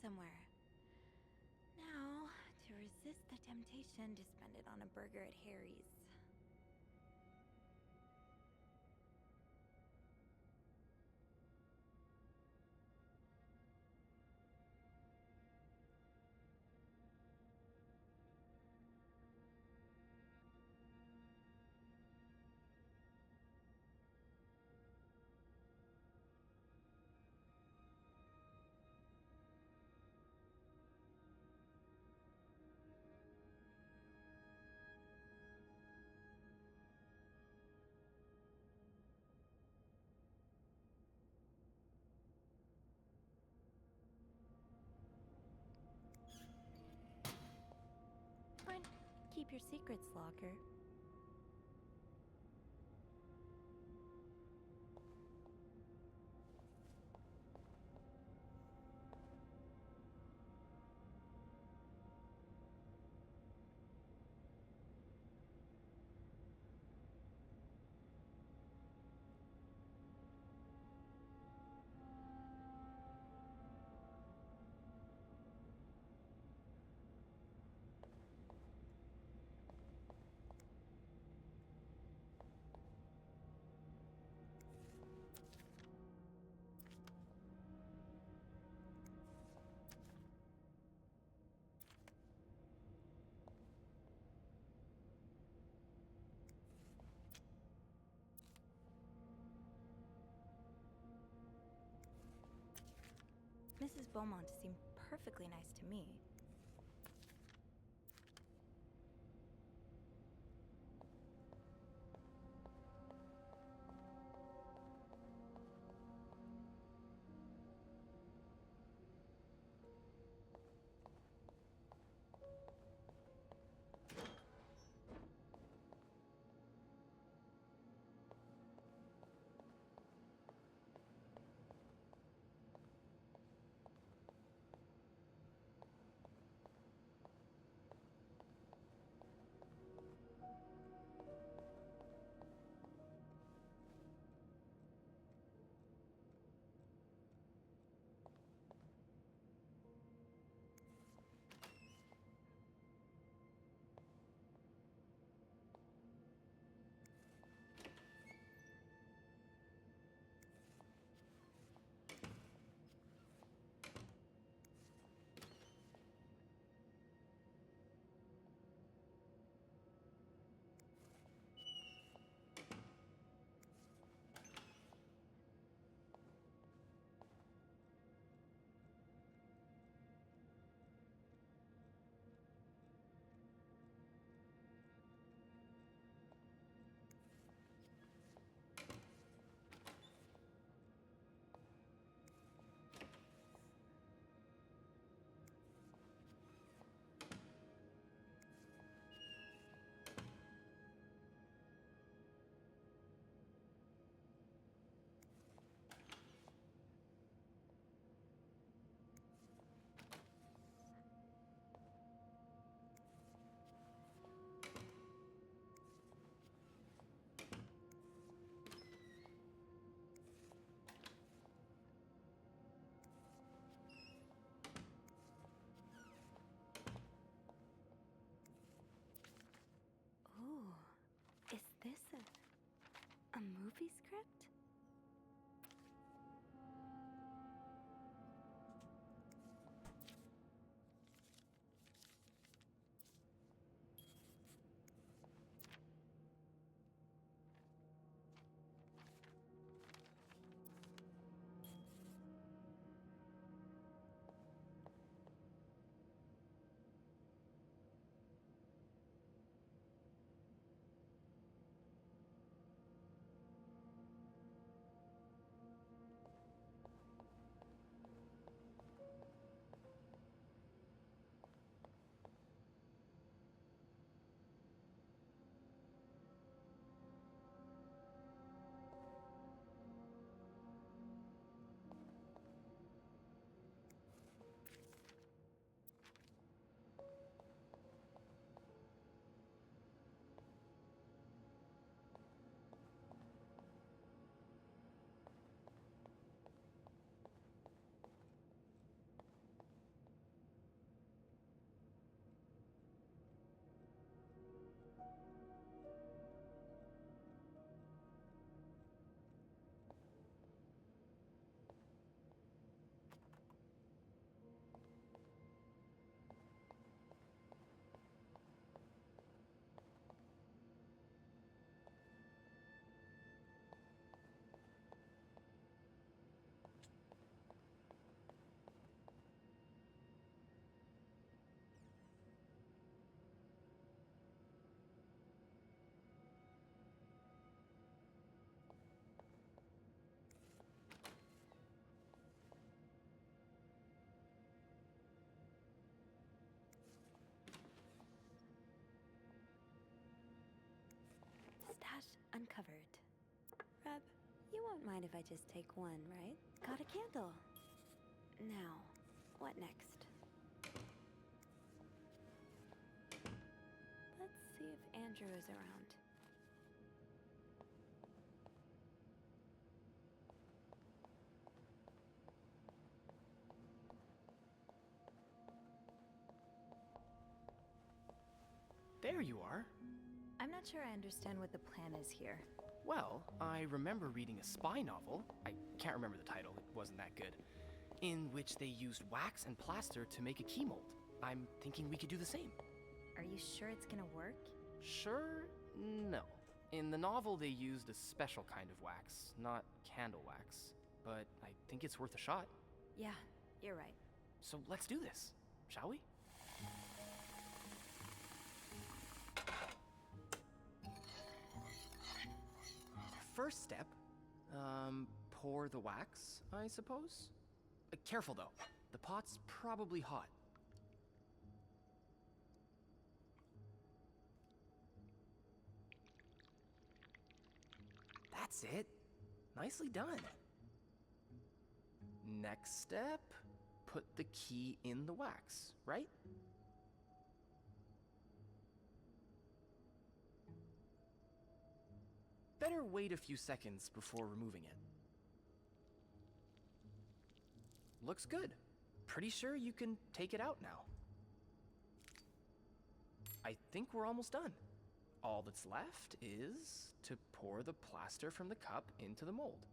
somewhere. Now, to resist the temptation to spend it on a burger at Harry's. Fine. Keep your secrets, Locker. Mrs. Beaumont seemed perfectly nice to me. You won't mind if I just take one, right? Got a candle. Now, what next? Let's see if Andrew is around. There you are. I'm not sure I understand what the plan is here. Well, I remember reading a spy novel, I can't remember the title, it wasn't that good, in which they used wax and plaster to make a key mold. I'm thinking we could do the same. Are you sure it's gonna work? Sure? No. In the novel, they used a special kind of wax, not candle wax. But I think it's worth a shot. Yeah, you're right. So let's do this, shall we? First step, pour the wax, I suppose? Careful though, the pot's probably hot. That's it. Nicely done. Next step, put the key in the wax, right? Better wait a few seconds before removing it. Looks good. Pretty sure you can take it out now. I think we're almost done. All that's left is to pour the plaster from the cup into the mold.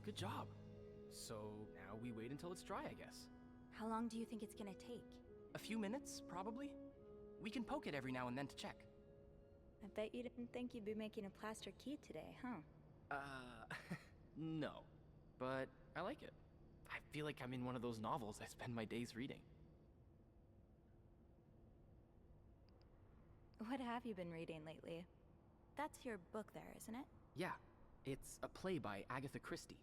Good job. So now we wait until it's dry, I guess. How long do you think it's gonna take? A few minutes, probably. We can poke it every now and then to check. I bet you didn't think you'd be making a plaster key today, huh? No. But I like it. I feel like I'm in one of those novels I spend my days reading. What have you been reading lately? That's your book there, isn't it? Yeah, it's a play by Agatha Christie,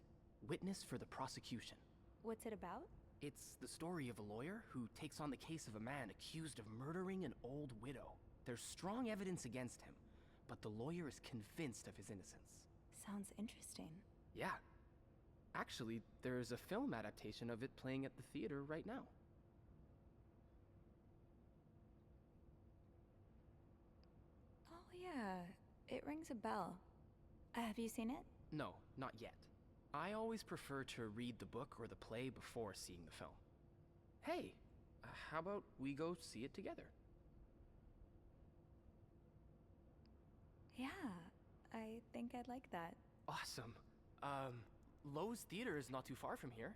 Witness for the Prosecution. What's it about? It's the story of a lawyer who takes on the case of a man accused of murdering an old widow. There's strong evidence against him, but the lawyer is convinced of his innocence. Sounds interesting. Yeah. Actually, there's a film adaptation of it playing at the theater right now. Oh yeah, it rings a bell. Have you seen it? No, not yet. I always prefer to read the book or the play before seeing the film. Hey, how about we go see it together? Yeah, I think I'd like that. Awesome. Lowe's Theater is not too far from here.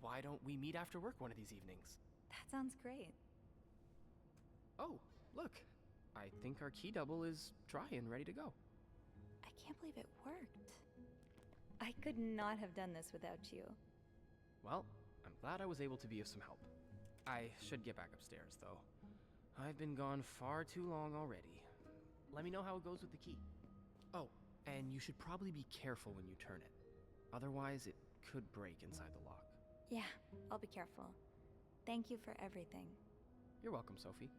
Why don't we meet after work one of these evenings? That sounds great. Oh, look. I think our key double is dry and ready to go. I can't believe it worked. I could not have done this without you. Well, I'm glad I was able to be of some help. I should get back upstairs, though. I've been gone far too long already. Let me know how it goes with the key. Oh, and you should probably be careful when you turn it. Otherwise, it could break inside the lock. Yeah, I'll be careful. Thank you for everything. You're welcome, Sophie.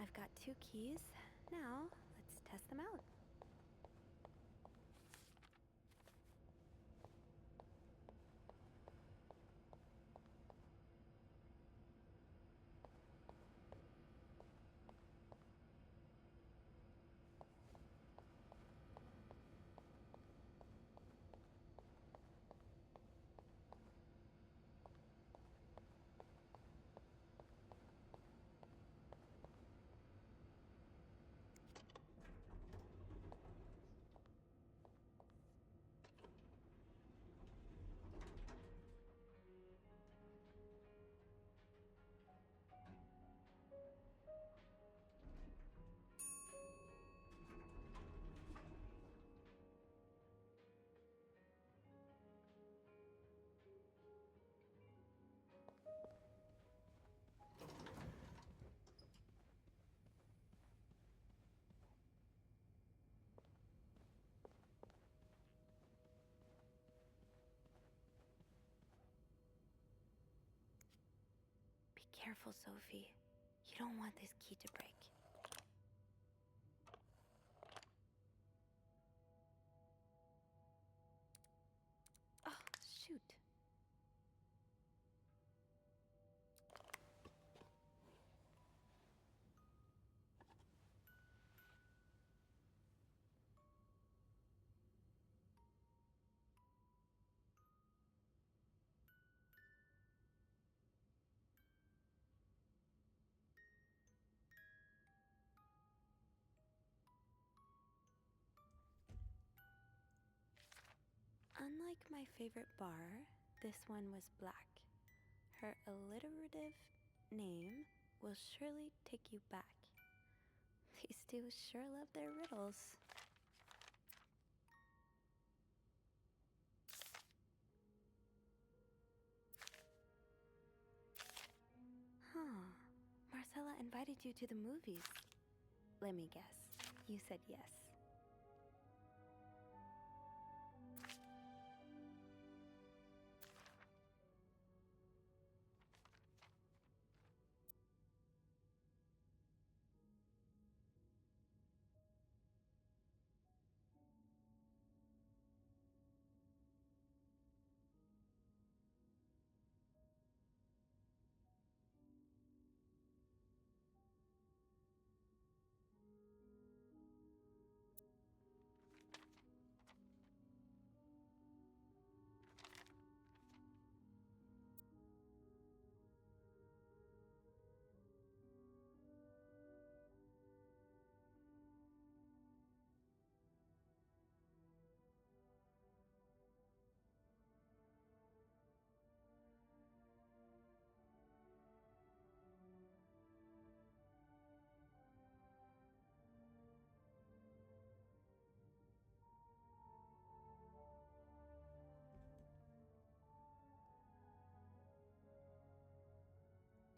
I've got 2 keys. Now, let's test them out. careful, Sophie. You don't want this key to break. Oh, shoot. Unlike my favorite bar, this one was black. Her alliterative name will surely take you back. These two sure love their riddles. Huh. Marcella invited you to the movies. Let me guess. You said yes.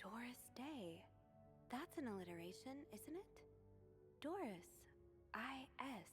Doris Day. That's an alliteration, isn't it? Doris. I-S.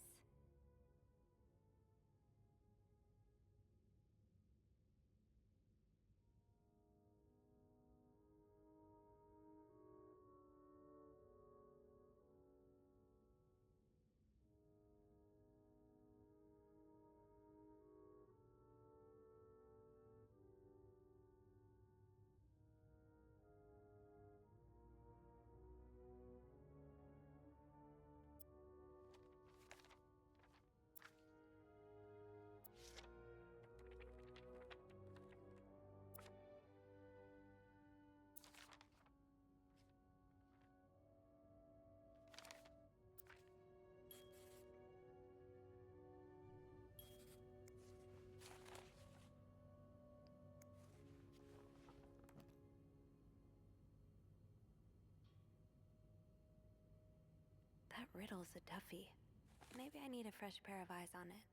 That riddle's a toughie. Maybe I need a fresh pair of eyes on it.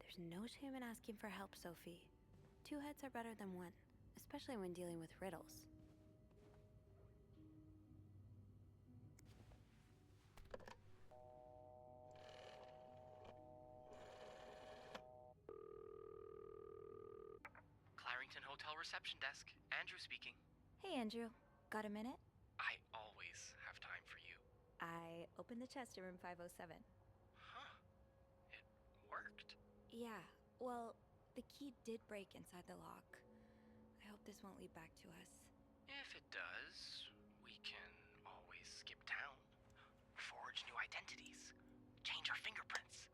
There's no shame in asking for help, Sophie. Two heads are better than one, especially when dealing with riddles. Clarington Hotel reception desk. Andrew speaking. Hey, Andrew. Got a minute? I always have time for you. I opened the chest in room 507. Huh. It worked. Yeah, well, the key did break inside the lock. I hope this won't lead back to us. If it does, we can always skip town. Forge new identities. Change our fingerprints.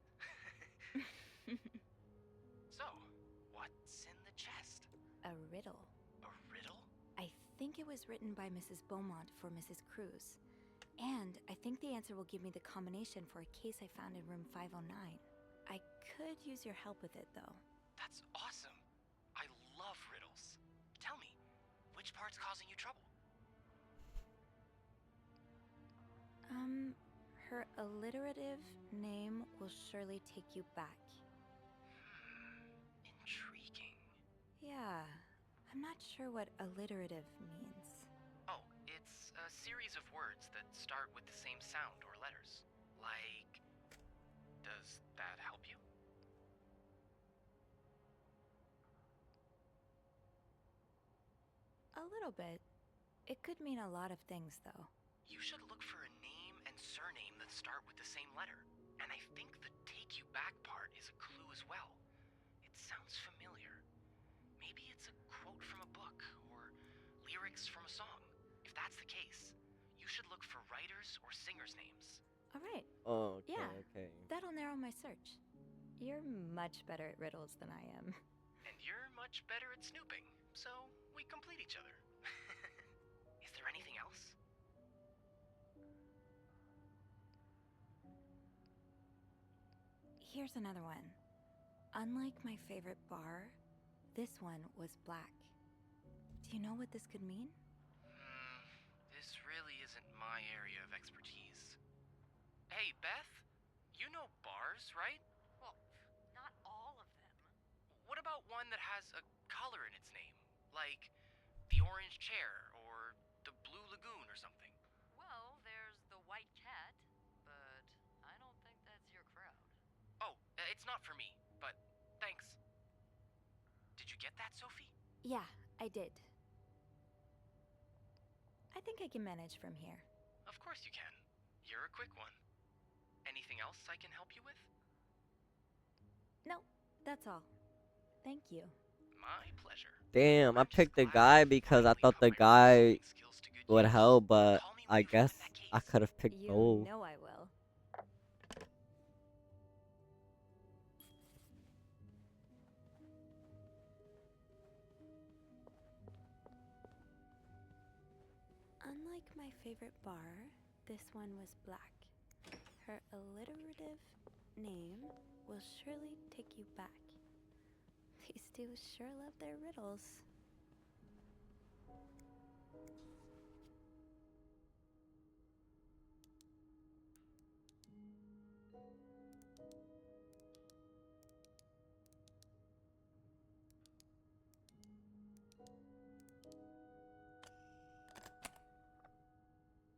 So, what's in the chest? A riddle. A riddle? I think it was written by Mrs. Beaumont for Mrs. Cruz. And I think the answer will give me the combination for a case I found in room 509. I could use your help with it, though. That's awesome. I love riddles. Tell me, which part's causing you trouble? Her alliterative name will surely take you back. Intriguing. Yeah, I'm not sure what alliterative means. Oh, it's a series of words that start with the same sound or letters. Like, does that help you? A little bit. It could mean a lot of things, though. You should look for a name and surname that start with the same letter. And I think the take you back part is a clue as well. It sounds familiar. Maybe it's a quote from a book or lyrics from a song. If that's the case, you should look for writers or singers' names. All right. Oh, okay, Yeah, okay. that'll narrow my search. You're much better at riddles than I am. And you're much better at snooping, so we complete each other. Is there anything else? Here's another one. Unlike my favorite bar, this one was black. Do you know what this could mean? This really isn't my area of expertise. Hey, Beth, you know bars, right? Well, not all of them. What about one that has a color in its name? Like the Orange Chair or the Blue Lagoon or something? Well, there's the White Cat, but I don't think that's your crowd. Oh, it's not for me, but thanks. Did you get that, Sophie? Yeah, I did. I think I can manage from here. Of course you can. You're a quick one. Anything else I can help you with? No, that's all. Thank you. My pleasure. Damn, I picked the guy because I thought the guy would help, but I guess I could have picked both. You know I will. Unlike my favorite bar, this one was black. Her alliterative name will surely take you back. These two sure love their riddles.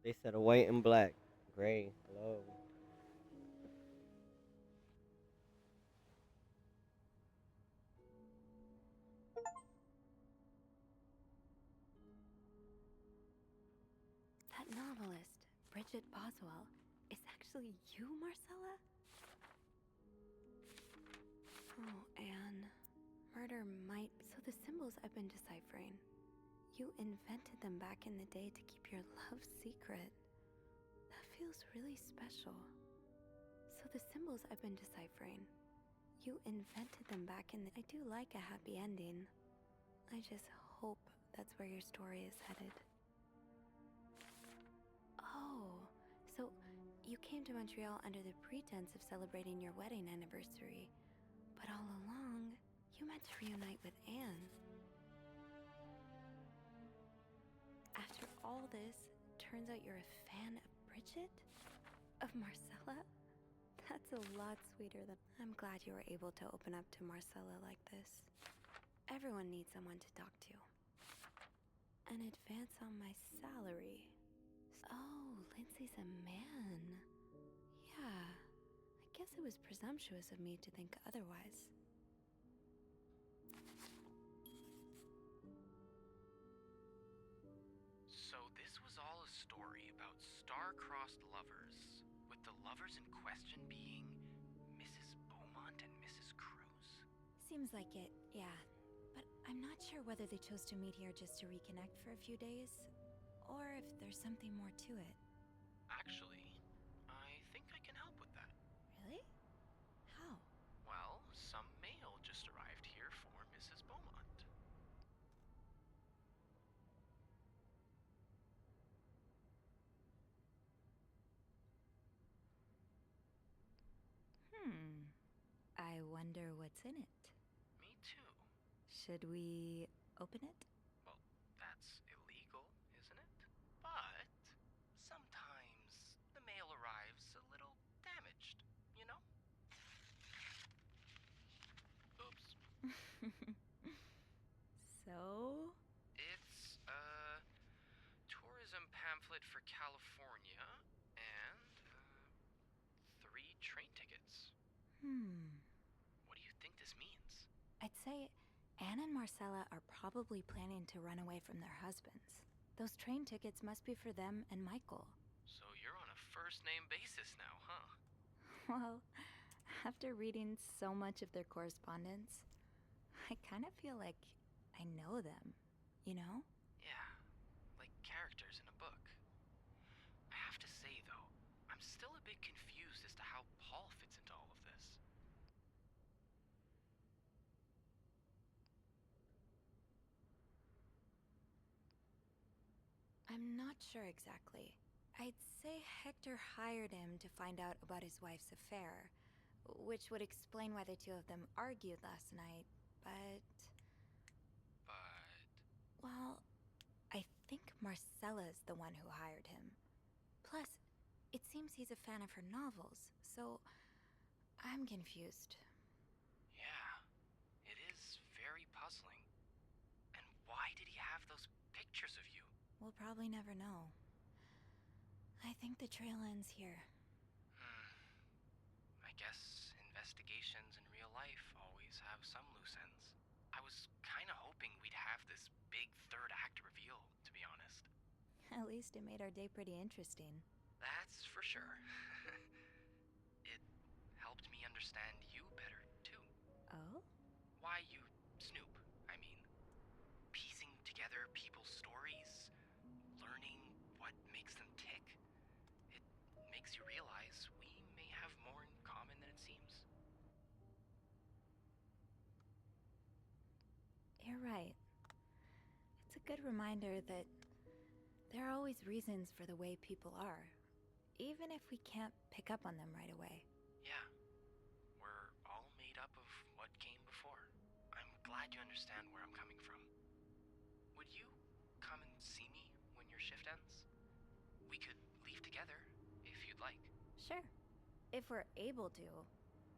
They said white and black. Gray. Hello. That novelist, Bridget Boswell, is actually you, Marcella? Oh, Anne. Murder might... So the symbols I've been deciphering, you invented them back in the day to keep your love secret. That feels really special. So the symbols I've been deciphering, you invented them back in the... I do like a happy ending. I just hope that's where your story is headed. Oh, so you came to Montreal under the pretense of celebrating your wedding anniversary, but all along, you meant to reunite with Anne. After all this, turns out you're a fan of Bridget? Of Marcella? That's a lot sweeter than... I'm glad you were able to open up to Marcella like this. Everyone needs someone to talk to. An advance on my salary. Oh, Lindsay's a man. Yeah, I guess it was presumptuous of me to think otherwise. So this was all a story about star-crossed lovers, with the lovers in question being Mrs. Beaumont and Mrs. Cruz? Seems like it, yeah. But I'm not sure whether they chose to meet here just to reconnect for a few days, or if there's something more to it. Actually, I think I can help with that. Really? How? Well, some mail just arrived here for Mrs. Beaumont. I wonder what's in it. Me too. Should we open it? Well, that's illegal, isn't it? But sometimes the mail arrives a little damaged, you know? Oops. So? It's a tourism pamphlet for California and 3 train tickets. What do you think this means? I'd say Anne and Marcella are probably planning to run away from their husbands. Those train tickets must be for them and Michael. So you're on a first-name basis now, huh? Well, after reading so much of their correspondence, I kind of feel like I know them, you know? Yeah, like characters in a book. I have to say, though, I'm still a bit confused as to how Paul fits into all of this. I'm not sure exactly. I'd say Hector hired him to find out about his wife's affair, which would explain why the two of them argued last night, but... Well, I think Marcella's the one who hired him. Plus, it seems he's a fan of her novels, so I'm confused. Yeah, it is very puzzling. And why did he have those pictures of you? We'll probably never know. I think the trail ends here. I guess investigations in real life always have some loose ends. I was kinda hoping we'd have this big third act reveal, to be honest. At least it made our day pretty interesting. That's for sure. It helped me understand you better, too. Oh? Why you snoop, I mean. Piecing together people's stories, learning what makes them tick. It makes you realize we may have more in common than it seems. You're right. It's a good reminder that there are always reasons for the way people are, even if we can't pick up on them right away. Yeah. We're all made up of what came before. I'm glad you understand where I'm coming from. Would you come and see me when your shift ends? We could leave together, if you'd like. Sure. If we're able to.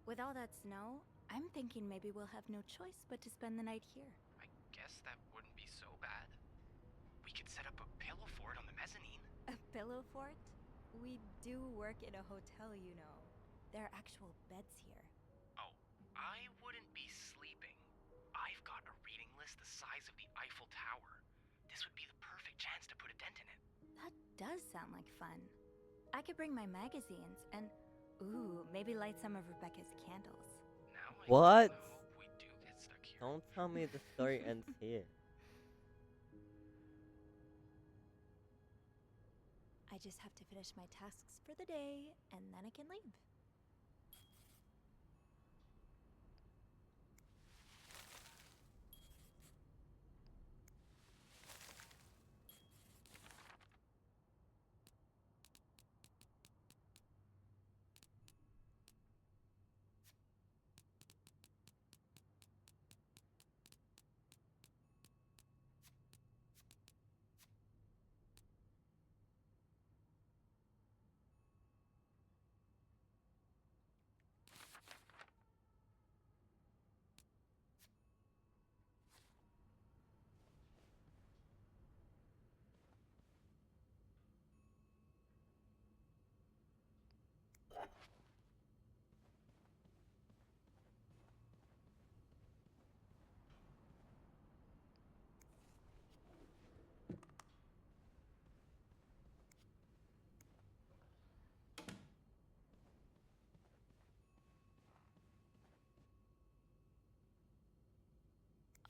With all that snow, I'm thinking maybe we'll have no choice but to spend the night here. I guess that wouldn't be so bad. We could set up a pillow fort on the mezzanine. A pillow fort? We do work in a hotel, you know. There are actual beds here. Oh, I wouldn't be sleeping. I've got a reading list the size of the Eiffel Tower. This would be the perfect chance to put a dent in it. That does sound like fun. I could bring my magazines and, ooh, maybe light some of Rebecca's candles. Now What? I hope we do get stuck here. Don't tell me the story ends here. I just have to finish my tasks for the day, and then I can leave.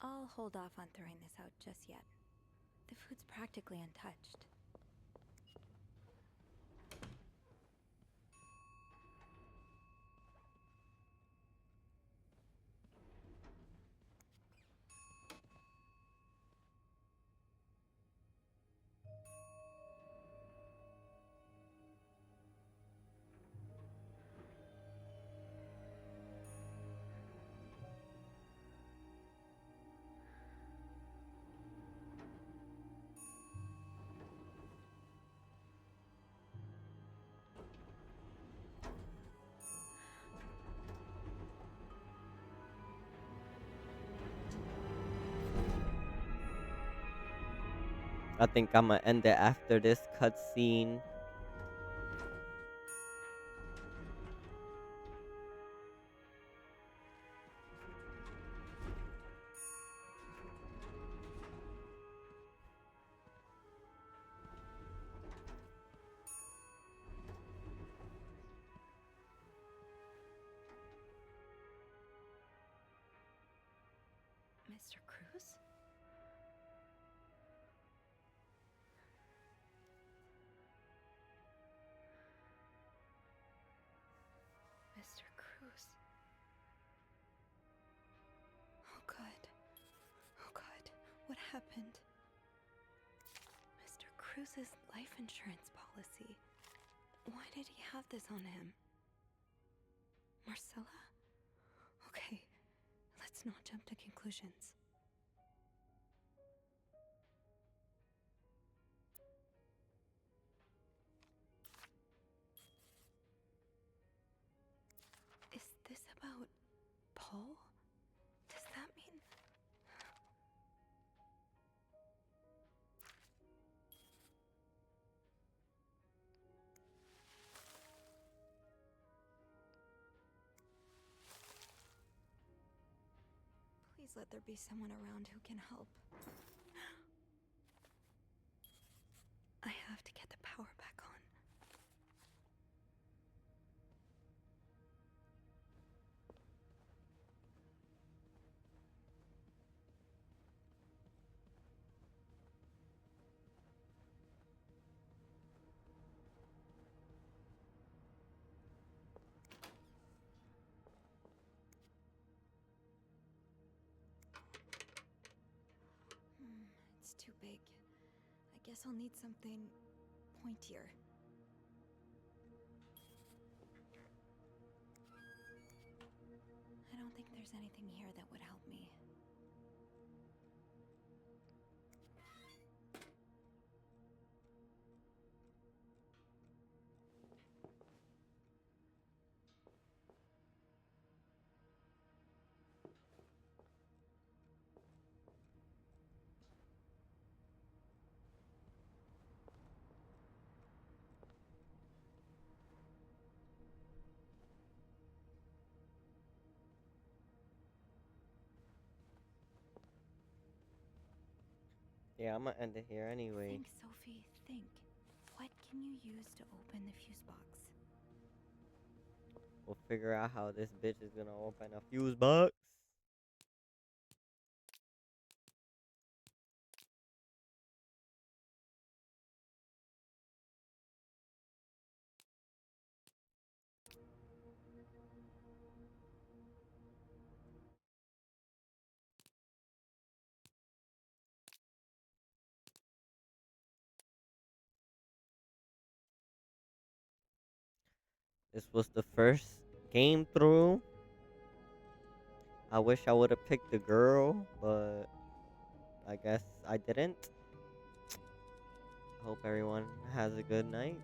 I'll hold off on throwing this out just yet. The food's practically untouched. I think I'm gonna end it after this cutscene. Mr. Cruz? Mr. Cruz. Oh, God. Oh, God. What happened? Mr. Cruz's life insurance policy. Why did he have this on him? Marcella? Okay, let's not jump to conclusions. Is this about Paul? Does that mean... Please let there be someone around who can help. I have to get the power back on. It's too big. I guess I'll need something pointier. I don't think there's anything here that would help me. Yeah, I'm gonna end it here anyway. Think, Sophie, think. What can you use to open the fuse box? We'll figure out how this bitch is gonna open a fuse box. This was the first game through. I wish I would have picked the girl, but I guess I didn't. Hope everyone has a good night.